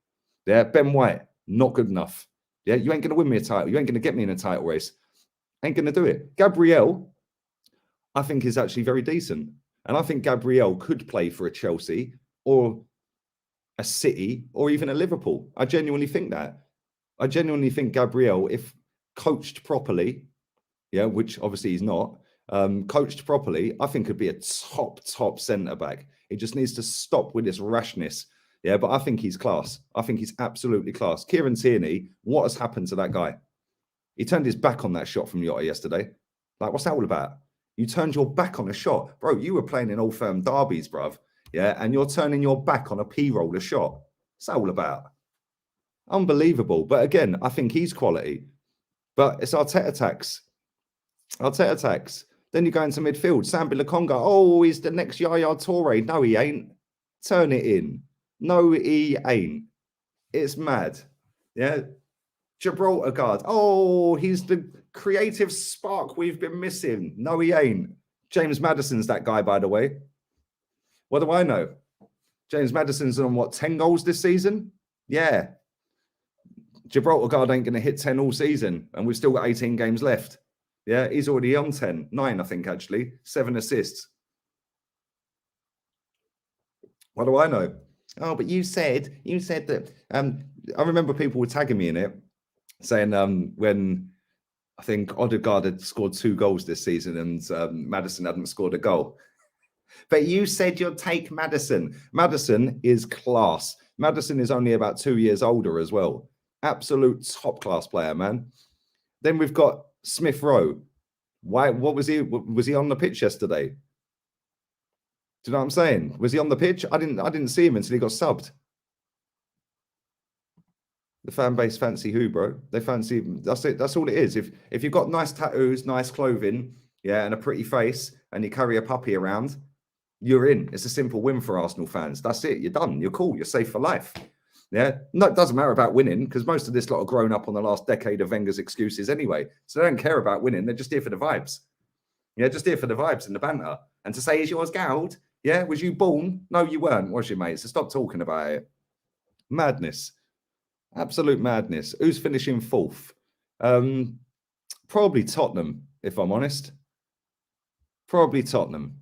Yeah, Ben White, not good enough. Yeah, you ain't going to win me a title. You ain't going to get me in a title race. Ain't going to do it. Gabriel, I think, is actually very decent. And I think Gabriel could play for a Chelsea or a City or even a Liverpool. I genuinely think that. I genuinely think Gabriel, if coached properly, yeah, which obviously he's not, coached properly, I think could be a top centre-back. He just needs to stop with this rashness. Yeah, but I think he's class. I think he's absolutely class. Kieran Tierney, what has happened to that guy? He turned his back on that shot from Jota yesterday. Like, what's that all about? You turned your back on a shot. Bro, you were playing in Old Firm derbies, bruv. Yeah, and you're turning your back on a P-roller shot. What's that all about? Unbelievable. But again, I think he's quality. But it's Arteta tax. Arteta tax. Then you go into midfield. Sambi Lokonga. Oh, he's the next Yaya Toure. No, he ain't. Turn it in. No, he ain't. It's mad. Yeah. Gibraltar guard. Oh, he's the creative spark we've been missing. No, he ain't. James Maddison's that guy, by the way. What do I know? James Maddison's on, what, 10 goals this season? Yeah. Gibraltar guard ain't going to hit 10 all season, and we've still got 18 games left. Yeah, he's already on 10. 9, I think, actually. 7 assists. What do I know? Oh, but you said that... I remember people were tagging me in it, saying when I think Odegaard had scored 2 goals this season and Maddison hadn't scored a goal. But you said you'd take Maddison. Maddison is class. Maddison is only about 2 years older as well. Absolute top-class player, man. Then we've got Smith Rowe. Why? What was he? Was he on the pitch yesterday? Do you know what I'm saying? Was he on the pitch? I didn't see him until he got subbed. The fan base fancy who, bro? They fancy. That's it. That's all it is. If you've got nice tattoos, nice clothing, yeah, and a pretty face, and you carry a puppy around, you're in. It's a simple win for Arsenal fans. That's it. You're done. You're cool. You're safe for life. Yeah, no, it doesn't matter about winning because most of this lot are grown up on the last decade of Wenger's excuses anyway. So they don't care about winning. They're just here for the vibes. Yeah, just here for the vibes and the banter. And to say, is yours gold? Yeah, was you born? No, you weren't, was you, mate? So stop talking about it. Madness. Absolute madness. Who's finishing 4th? Probably Tottenham, if I'm honest. Probably Tottenham.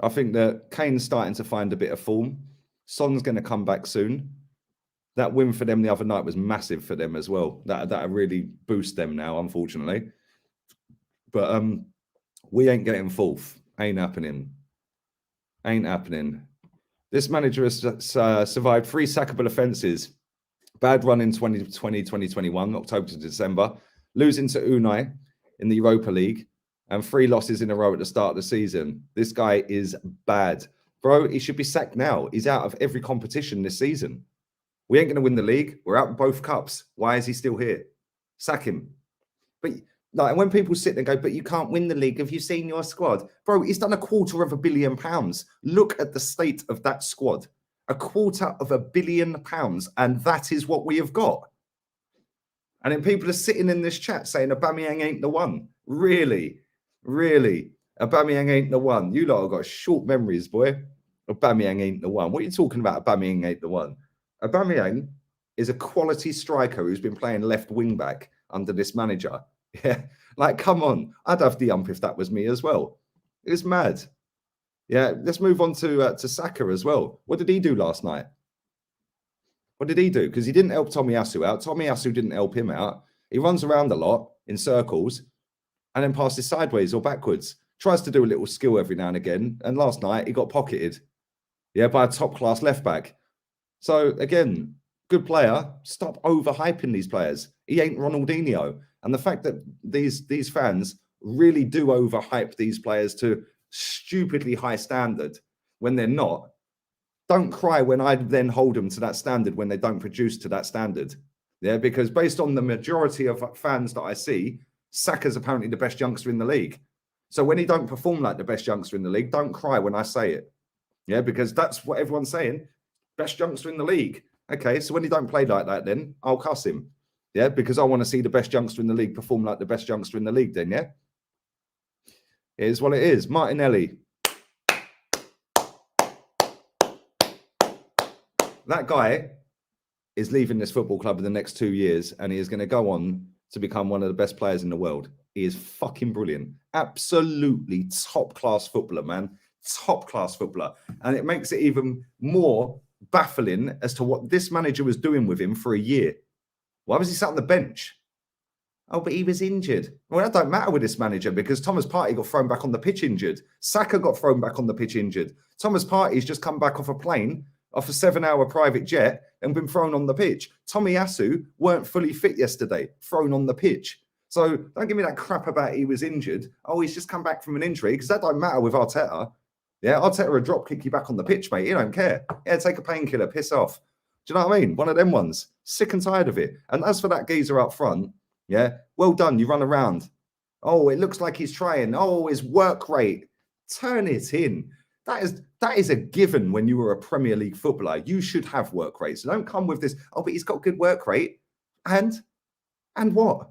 I think that Kane's starting to find a bit of form. Son's going to come back soon. That win for them the other night was massive for them as well. That really boost them now, unfortunately. But we ain't getting 4th. Ain't happening. Ain't happening. This manager has survived 3 sackable offences. Bad run in 2020, 2021, October to December. Losing to Unai in the Europa League. And 3 losses in a row at the start of the season. This guy is bad. Bro, he should be sacked now. He's out of every competition this season. We ain't going to win the league. We're out in both cups. Why is he still here? Sack him. But Like, and when people sit there and go, but you can't win the league. Have you seen your squad? Bro, he's done £250 million. Look at the state of that squad. £250 million. And that is what we have got. And then people are sitting in this chat saying Aubameyang ain't the one. Really? Really? Aubameyang ain't the one. You lot have got short memories, boy. Aubameyang ain't the one. What are you talking about? Aubameyang ain't the one. Aubameyang is a quality striker who's been playing left wing back under this manager. Yeah, like, come on. I'd have the ump if that was me as well. It's mad. Yeah, let's move on to Saka as well. What did he do last night? What did he do? Because he didn't help Tomiyasu out. Tomiyasu didn't help him out. He runs around a lot in circles and then passes sideways or backwards. Tries to do a little skill every now and again. And last night he got pocketed, yeah, by a top-class left-back. So, again, good player. Stop overhyping these players. He ain't Ronaldinho. And the fact that these fans really do overhype these players to stupidly high standard when they're not. Don't cry when I then hold them to that standard when they don't produce to that standard. Yeah, because based on the majority of fans that I see, Saka's apparently the best youngster in the league. So when he don't perform like the best youngster in the league, don't cry when I say it. Yeah, because that's what everyone's saying. Best youngster in the league. Okay, so when he don't play like that, then I'll cuss him. Yeah, because I want to see the best youngster in the league perform like the best youngster in the league then, yeah? It is what it is. Martinelli. That guy is leaving this football club in the next 2 years, and he is going to go on to become one of the best players in the world. He is fucking brilliant. Absolutely top-class footballer, man. Top-class footballer. And it makes it even more baffling as to what this manager was doing with him for a year. Why was he sat on the bench? Oh, but he was injured. Well, that don't matter with this manager because Thomas Partey got thrown back on the pitch injured. Saka got thrown back on the pitch injured. Thomas Partey's just come back off a plane, off a 7-hour private jet, and been thrown on the pitch. Tomiyasu weren't fully fit yesterday, thrown on the pitch. So don't give me that crap about he was injured. Oh, he's just come back from an injury, because that don't matter with Arteta. Yeah, Arteta would drop kick you back on the pitch, mate. He don't care. Yeah, take a painkiller, piss off. Do you know what I mean? One of them ones. Sick and tired of it. And as for that geezer up front, yeah, well done. You run around. Oh, it looks like he's trying. Oh, his work rate. Turn it in. That is a given when you were a Premier League footballer. You should have work rates. So don't come with this, oh, but he's got good work rate. And what?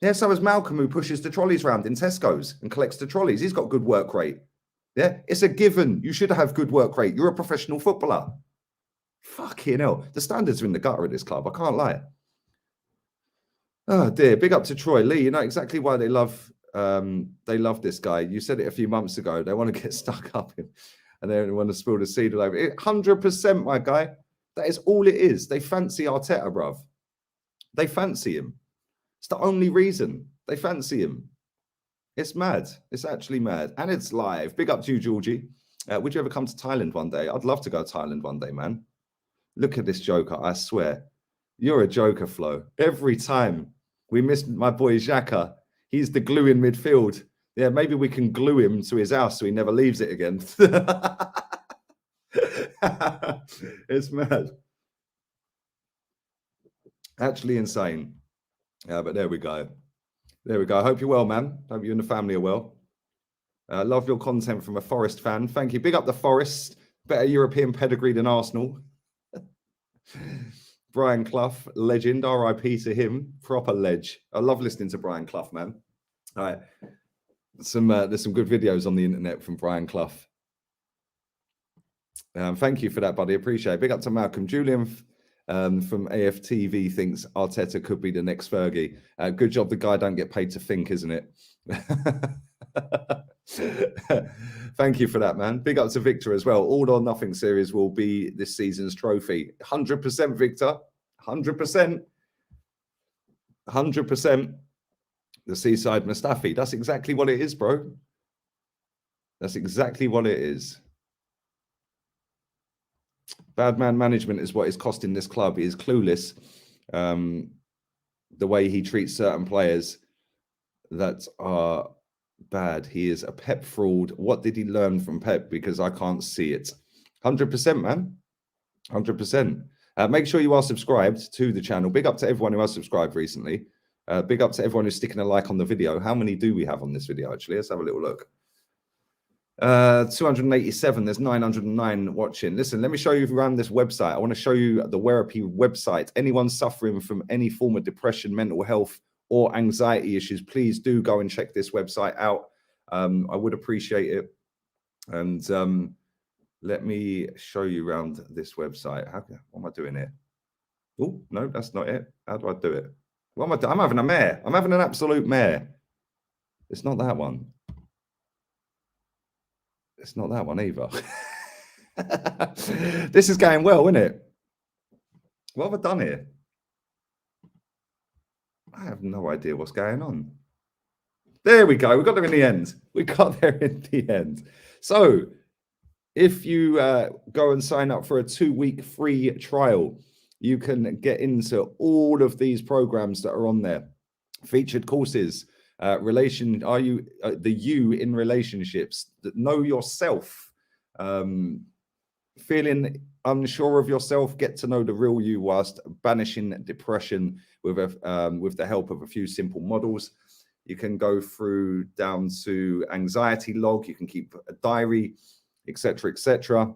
Yeah, so has Malcolm, who pushes the trolleys around in Tesco's and collects the trolleys. He's got good work rate. Yeah, it's a given. You should have good work rate. You're a professional footballer. Fucking hell. The standards are in the gutter at this club. I can't lie. Oh, dear. Big up to Troy. Lee, you know exactly why they love this guy. You said it a few months ago. They want to get stuck up in, and they want to spill the seed all over it. 100%, my guy. That is all it is. They fancy Arteta, bruv. They fancy him. It's the only reason. They fancy him. It's mad. It's actually mad. And it's live. Big up to you, Georgie. Would you ever come to Thailand one day? I'd love to go to Thailand one day, man. Look at this joker. I swear. You're a joker, Flo. Every time we miss my boy Xhaka, he's the glue in midfield. Yeah, maybe we can glue him to his house so he never leaves it again. It's mad. Actually insane. Yeah, but there we go. There we go. I hope you're well, man. Hope you and the family are well. Love your content from a Forest fan. Thank you. Big up the Forest. Better European pedigree than Arsenal. Brian Clough, legend. RIP to him. Proper ledge. I love listening to Brian Clough, man. All right. There's some good videos on the internet from Brian Clough. Thank you for that, buddy. Appreciate it. Big up to Malcolm. Julian from AFTV thinks Arteta could be the next Fergie. Good job the guy don't get paid to think, isn't it? Thank you for that, man. Big up to Victor as well. All or Nothing series will be this season's trophy. 100%, Victor. 100%. 100%. The Seaside Mustafi. That's exactly what it is, bro. That's exactly what it is. Bad man management is what is costing this club. He is clueless. The way he treats certain players that are bad. He is a Pep fraud. What did he learn from Pep? Because I can't see it. 100%, man. 100%. Make sure you are subscribed to the channel. Big up to everyone who has subscribed recently. Big up to everyone who's sticking a like on the video. How many do we have on this video, actually? Let's have a little look. 287. There's 909 watching. Listen, let me show you around this website. I want to show you the Therapy website. Anyone suffering from any form of depression, mental health, or anxiety issues, please do go and check this website out. I would appreciate it. And let me show you around this website. What am I doing here? Oh, no, that's not it. How do I do it? What am I doing? I'm having a mare. I'm having an absolute mare. It's not that one. It's not that one either. This is going well, isn't it? What have I done here? I have no idea what's going on. There we go. We got there in the end. We got there in the end. So if you go and sign up for a 2-week free trial, you can get into all of these programs that are on there. Featured courses, the you in relationships, that know yourself, feeling unsure of yourself, get to know the real you whilst banishing depression with the help of a few simple models. You can go through down to anxiety log, you can keep a diary, etc., etc.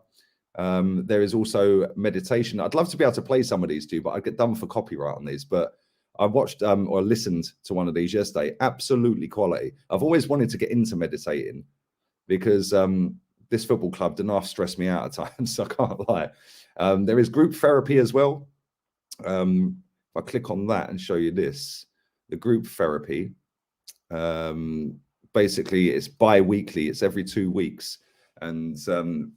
There is also meditation. I'd love to be able to play some of these too, but I'd get done for copyright on these. But I watched or listened to one of these yesterday. Absolutely quality. I've always wanted to get into meditating because this football club did not stress me out at times, so I can't lie. There is group therapy as well. If I click on that and show you this, the group therapy, basically it's bi-weekly, it's every 2 weeks. And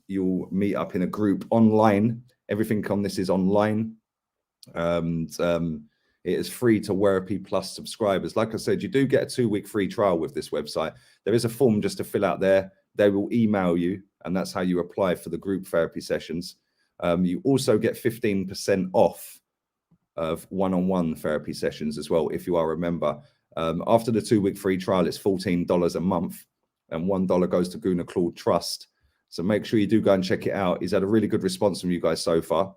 you'll meet up in a group online. Everything on this is online. And it is free to Therapy Plus subscribers. Like I said, you do get a 2-week free trial with this website. There is a form just to fill out there. They will email you, and that's how you apply for the group therapy sessions. You also get 15% off of one-on-one therapy sessions as well, if you are a member. After the 2-week free trial, it's $14 a month, and $1 goes to Gunnar Claude Trust. So make sure you do go and check it out. He's had a really good response from you guys so far.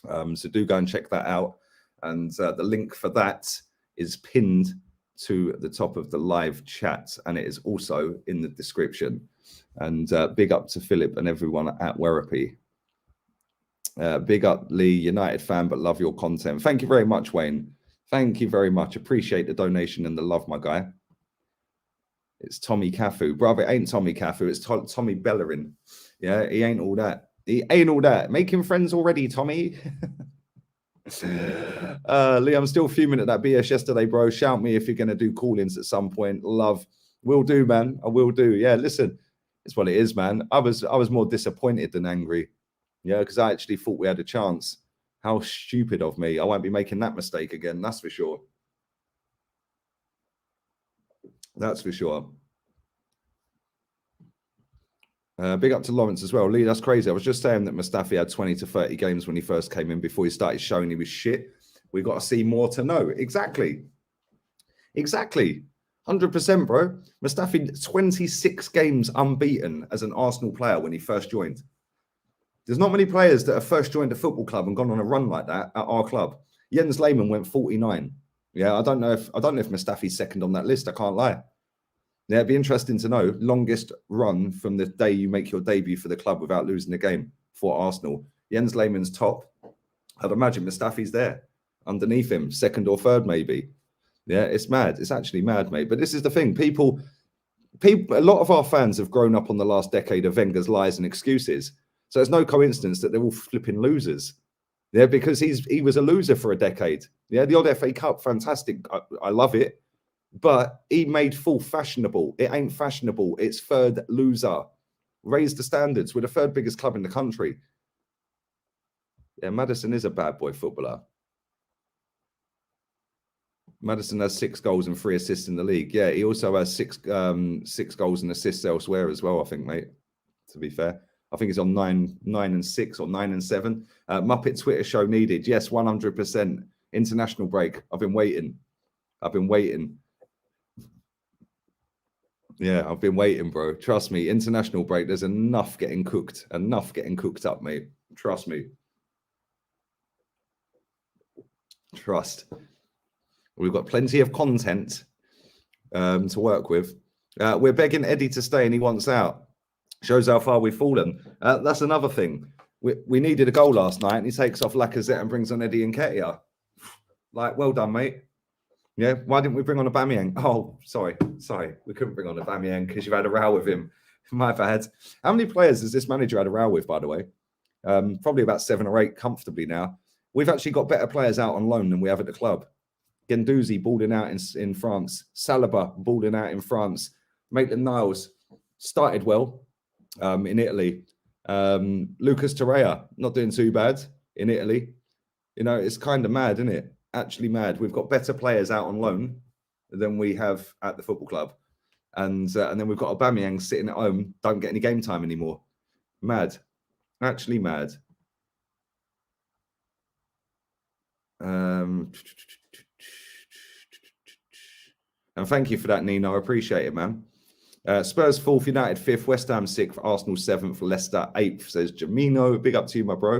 So do go and check that out. And the link for that is pinned to the top of the live chat, and it is also in the description. And big up to Philip and everyone at Therapy. Big up, Lee, United fan, but love your content. Thank you very much, Wayne. Thank you very much. Appreciate the donation and the love, my guy. It's Tommy Cafu. Brother, it ain't Tommy Cafu. It's Tommy Bellerin. Yeah, he ain't all that. He ain't all that. Making friends already, Tommy. Lee, I'm still fuming at that BS yesterday, bro. Shout me if you're going to do call-ins at some point. Love. Will do, man. I will do. Yeah, listen. It's what it is, man. I was more disappointed than angry. Yeah, because I actually thought we had a chance. How stupid of me. I won't be making that mistake again. That's for sure. That's for sure. Big up to Lawrence as well. Lee, that's crazy. I was just saying that Mustafi had 20 to 30 games when he first came in before he started showing he was shit. We've got to see more to know. Exactly. Exactly. 100%, bro. Mustafi, 26 games unbeaten as an Arsenal player when he first joined. There's not many players that have first joined a football club and gone on a run like that at our club. Jens Lehmann went 49. Yeah, I don't know if Mustafi's second on that list. I can't lie. Yeah, it'd be interesting to know. Longest run from the day you make your debut for the club without losing a game for Arsenal. Jens Lehmann's top. I'd imagine Mustafi's there. Underneath him, second or third maybe. Yeah, it's mad. It's actually mad, mate. But this is the thing. People, a lot of our fans have grown up on the last decade of Wenger's lies and excuses. So it's no coincidence that they're all flipping losers. Yeah, because he was a loser for a decade. Yeah, the odd FA Cup, fantastic. I love it. But he made full fashionable. It ain't fashionable. It's third loser. Raise the standards. We're the third biggest club in the country. Yeah, Maddison is a bad boy footballer. Maddison has 6 goals and 3 assists in the league. Yeah, he also has 6 goals and assists elsewhere as well, I think, mate, to be fair. I think he's on 9 and 6 or 9 and 7. Muppet Twitter show needed. Yes, 100%. International break. I've been waiting. Yeah, I've been waiting, bro. Trust me. International break. There's enough getting cooked. Enough getting cooked up, mate. Trust me. Trust. We've got plenty of content to work with. We're begging Eddie to stay and he wants out. Shows how far we've fallen. That's another thing. We needed a goal last night and he takes off Lacazette and brings on Eddie Nketiah. Like, well done, mate. Yeah, why didn't we bring on Aubameyang? Oh, sorry. We couldn't bring on Aubameyang because you've had a row with him. My bad. How many players has this manager had a row with, by the way? Probably about 7 or 8 comfortably now. We've actually got better players out on loan than we have at the club. Guendouzi balling out in France. Saliba balling out in France. Maitland-Niles started well in Italy. Lucas Torreira not doing too bad in Italy. You know, it's kind of mad, isn't it? Actually mad. We've got better players out on loan than we have at the football club. And then we've got Aubameyang sitting at home, don't get any game time anymore. Mad. Actually mad. And thank you for that, Nino. I appreciate it, man. Spurs 4th, United 5th, West Ham 6th, Arsenal 7th, Leicester 8th, says Jamino. Big up to you, my bro.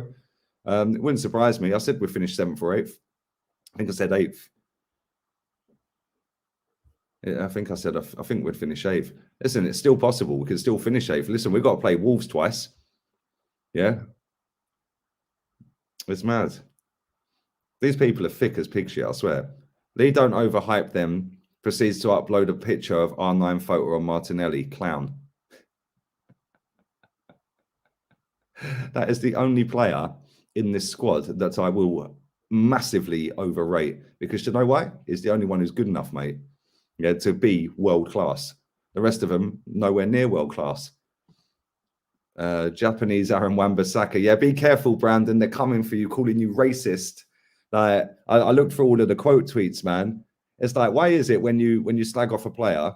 It wouldn't surprise me. I said we'd finish 7th or 8th. I think I said 8th. Yeah, I think we'd finish 8th. Listen, it's still possible. We can still finish 8th. Listen, we've got to play Wolves twice. Yeah. It's mad. These people are thick as pig shit, I swear. Lee don't overhype them. Proceeds to upload a picture of R9 photo on Martinelli. Clown. That is the only player in this squad that I will massively overrate. Because you know why? He's the only one who's good enough, mate. Yeah, to be world class. The rest of them, nowhere near world class. Japanese Aaron Wan-Bissaka. Yeah, be careful, Brandon. They're coming for you, calling you racist. Like, I looked for all of the quote tweets, man. It's like, why is it when you slag off a player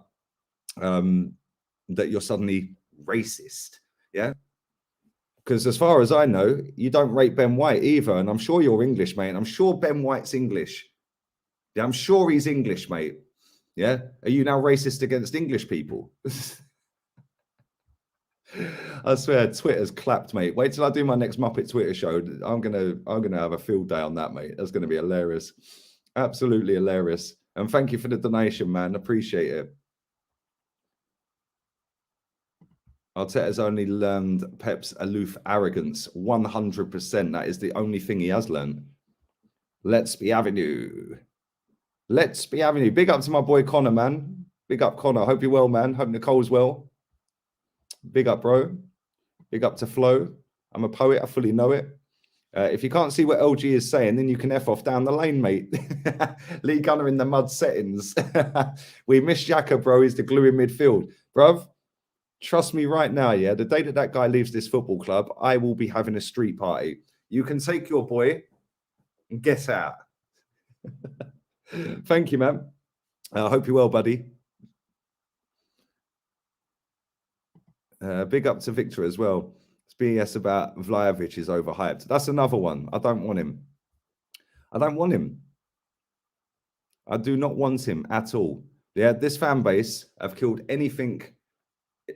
that you're suddenly racist? Yeah. Because as far as I know, you don't rate Ben White either. And I'm sure you're English, mate. I'm sure Ben White's English. Yeah, I'm sure he's English, mate. Yeah. Are you now racist against English people? I swear, Twitter's clapped, mate. Wait till I do my next Muppet Twitter show. I'm gonna have a field day on that, mate. That's gonna be hilarious. Absolutely hilarious. And thank you for the donation, man. Appreciate it. Arteta's only learned Pep's aloof arrogance. 100%. That is the only thing he has learned. Let's be Avenue. Let's be Avenue. Big up to my boy Connor, man. Big up, Connor. Hope you're well, man. Hope Nicole's well. Big up, bro. Big up to Flo. I'm a poet. I fully know it. If you can't see what LG is saying, then you can F off down the lane, mate. Lee Gunner in the mud settings. We miss Xhaka, bro. He's the glue in midfield. Bruv, trust me right now, yeah? The day that guy leaves this football club, I will be having a street party. You can take your boy and get out. Thank you, man. I hope you're well, buddy. Big up to Victor as well. It's BS about Vlahovic is overhyped. That's another one. I don't want him. I don't want him. I do not want him at all. Yeah, this fan base have killed anything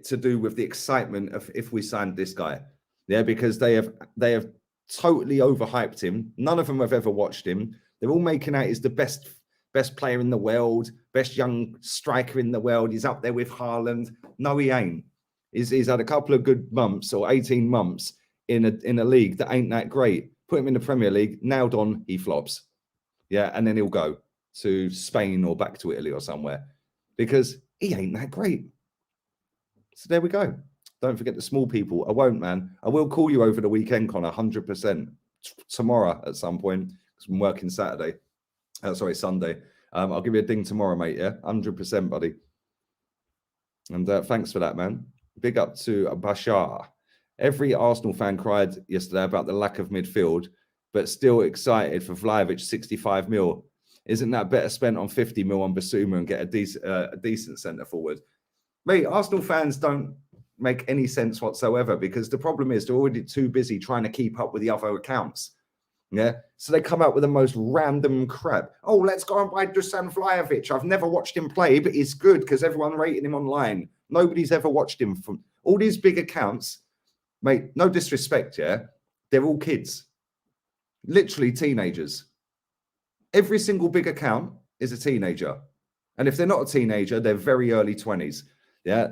to do with the excitement of if we signed this guy. Yeah, because they have totally overhyped him. None of them have ever watched him. They're all making out he's the best player in the world, best young striker in the world. He's up there with Haaland. No, he ain't. He's had a couple of good months or 18 months in a league that ain't that great. Put him in the Premier League, nailed on, he flops. Yeah, and then he'll go to Spain or back to Italy or somewhere because he ain't that great. So there we go. Don't forget the small people. I won't, man. I will call you over the weekend, Connor, 100%. Tomorrow at some point because I'm working Sunday. I'll give you a ding tomorrow, mate. Yeah, 100%, buddy. And thanks for that, man. Big up to Bashar. Every Arsenal fan cried yesterday about the lack of midfield, but still excited for Vlahovic 65 mil. Isn't that better spent on 50 mil on Basuma and get a decent centre forward? Mate, Arsenal fans don't make any sense whatsoever because the problem is they're already too busy trying to keep up with the other accounts. Yeah, so they come out with the most random crap. Oh, let's go and buy Dusan Vlahovic. I've never watched him play, but he's good because everyone rated him online. Nobody's ever watched him from all these big accounts. Mate, no disrespect, yeah? They're all kids. Literally teenagers. Every single big account is a teenager. And if they're not a teenager, they're very early 20s. Yeah.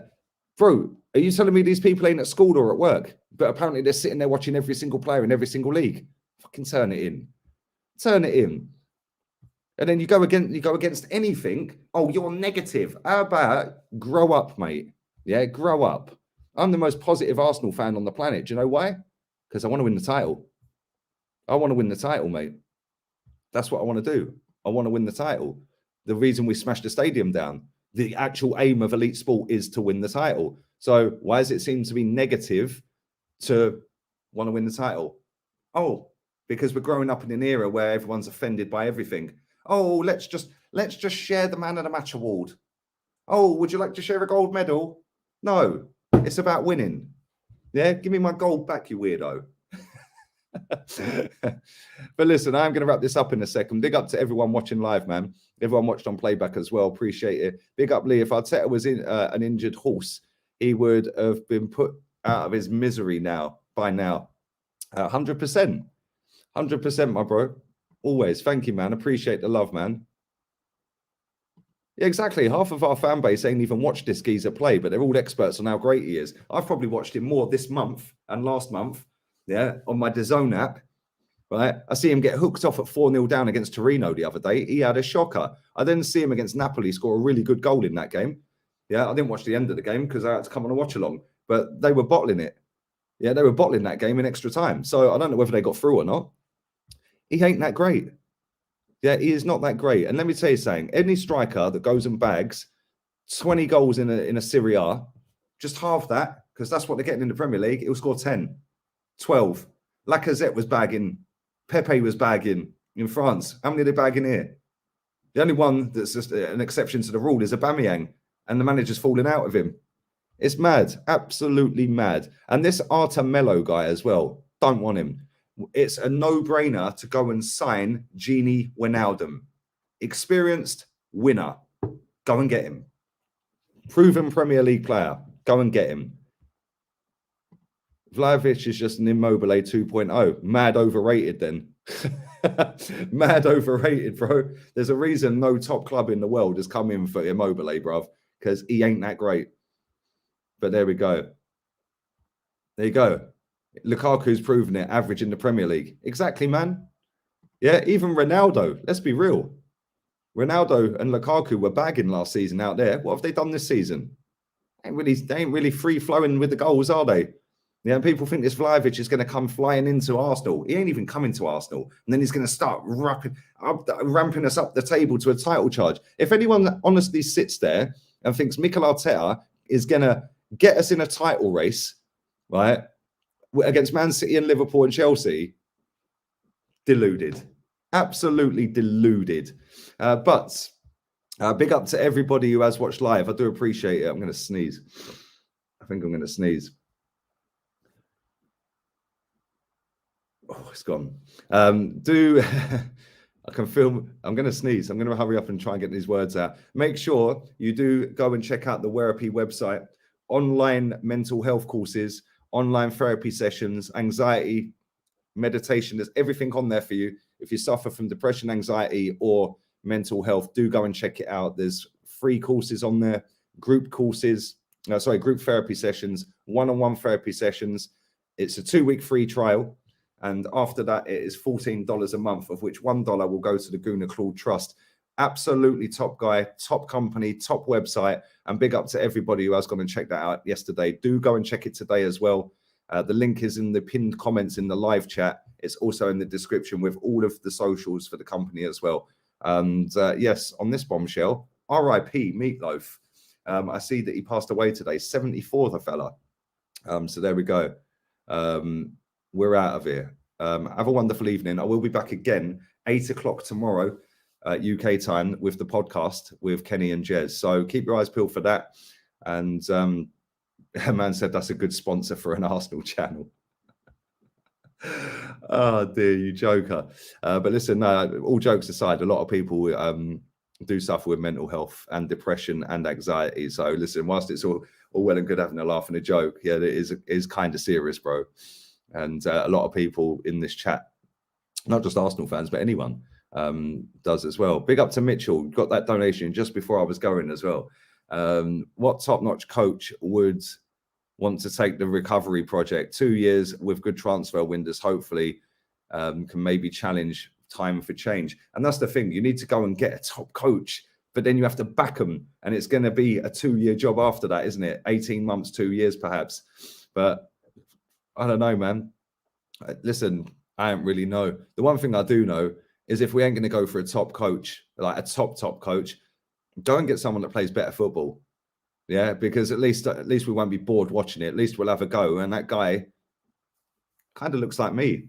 Bro, are you telling me these people ain't at school or at work? But apparently they're sitting there watching every single player in every single league. Fucking turn it in. Turn it in. And then you go against anything. Oh, you're negative. How about grow up, mate? Yeah, grow up. I'm the most positive Arsenal fan on the planet. Do you know why? Because I want to win the title. I want to win the title, mate. That's what I want to do. I want to win the title. The reason we smashed the stadium down, the actual aim of elite sport is to win the title. So why does it seem to be negative to want to win the title? Oh, because we're growing up in an era where everyone's offended by everything. Oh, let's just share the man of the match award. Oh, would you like to share a gold medal? No, it's about winning. Yeah, give me my gold back, you weirdo. But listen, I'm going to wrap this up in a second. Big up to everyone watching live, man. Everyone watched on playback as well. Appreciate it. Big up, Lee. If Arteta was an injured horse, he would have been put out of his misery by now. 100%. 100%, my bro. Always. Thank you, man. Appreciate the love, man. Yeah, exactly. Half of our fan base ain't even watched this geezer play, but they're all experts on how great he is. I've probably watched him more this month and last month, yeah, on my DAZN app, right? I see him get hooked off at 4-0 down against Torino the other day. He had a shocker. I then see him against Napoli score a really good goal in that game. Yeah, I didn't watch the end of the game because I had to come on a watch along, but they were bottling it. Yeah, they were bottling that game in extra time. So I don't know whether they got through or not. He ain't that great. Yeah, he is not that great. And let me tell you something, any striker that goes and bags 20 goals in a Serie A, just half that, because that's what they're getting in the Premier League, he'll score 10, 12. Lacazette was bagging, Pepe was bagging in France. How many are they bagging here? The only one that's just an exception to the rule is Aubameyang, and the manager's falling out of him. It's mad, absolutely mad. And this Arta guy as well, don't want him. It's a no-brainer to go and sign Gini Wijnaldum. Experienced winner. Go and get him. Proven Premier League player. Go and get him. Vlahovic is just an Immobile 2.0. Mad overrated then. Mad overrated, bro. There's a reason no top club in the world has come in for Immobile, bro, because he ain't that great. But there we go. There you go. Lukaku's proven it, average in the Premier League. Exactly, man. Yeah, even Ronaldo. Let's be real. Ronaldo and Lukaku were bagging last season out there. What have they done this season? They ain't really free-flowing with the goals, are they? Yeah, people think this Vlahovic is going to come flying into Arsenal. He ain't even coming to Arsenal. And then he's going to start ramping us up the table to a title charge. If anyone honestly sits there and thinks Mikel Arteta is going to get us in a title race, right, against Man City and Liverpool and Chelsea, deluded. Absolutely deluded. But big up to everybody who has watched live. I do appreciate it. I'm going to sneeze. I think I'm going to sneeze. Oh, it's gone. I can film. I'm going to sneeze. I'm going to hurry up and try and get these words out. Make sure you do go and check out the Therapy website. Online mental health courses, online therapy sessions, anxiety, meditation. There's everything on there for you. If you suffer from depression, anxiety, or mental health, do go and check it out. There's free courses on there, group courses, group therapy sessions, one-on-one therapy sessions. It's a 2-week free trial. And after that, it is $14 a month, of which $1 will go to the Gunnar Claude Trust. Absolutely top guy, top company, top website. And big up to everybody who has gone and checked that out yesterday. Do go and check it today as well. The link is in the pinned comments in the live chat. It's also in the description with all of the socials for the company as well. And yes, on this bombshell, RIP Meatloaf. I see that he passed away today, 74, the fella. So there we go. We're out of here. Have a wonderful evening. I will be back again 8 o'clock tomorrow, UK time, with the podcast with Kenny and Jez. So keep your eyes peeled for that. And a man said that's a good sponsor for an Arsenal channel. Oh dear, you joker. But listen, all jokes aside, a lot of people do suffer with mental health and depression and anxiety. So listen, whilst it's all well and good having a laugh and a joke, yeah, it is kind of serious, bro. And a lot of people in this chat, not just Arsenal fans, but anyone, does as well. Big up to Mitchell, got that donation just before I was going as well. What top-notch coach would want to take the recovery project? 2 years with good transfer windows, hopefully, can maybe challenge time for change. And that's the thing, you need to go and get a top coach, but then you have to back them, and it's going to be a 2-year job after that, isn't it? 18 months, 2 years perhaps. But I don't know, man. Listen, I don't really know. The one thing I do know is if we ain't going to go for a top coach, like a top coach, go and get someone that plays better football. Yeah, because at least we won't be bored watching it. At least we'll have a go. And that guy kind of looks like me.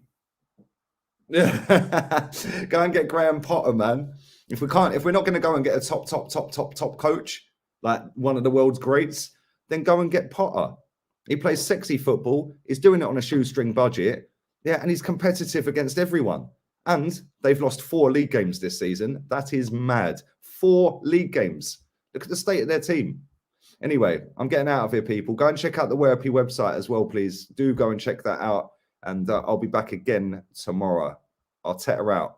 Yeah, go and get Graham Potter, man. If we're not going to go and get a top coach, like one of the world's greats, then go and get Potter. He plays sexy football. He's doing it on a shoestring budget. Yeah, and he's competitive against everyone. And they've lost 4 league games this season. That is mad. 4 league games. Look at the state of their team. Anyway, I'm getting out of here, people. Go and check out the WATCHALONGS website as well, please. Do go and check that out. And I'll be back again tomorrow. Arteta out.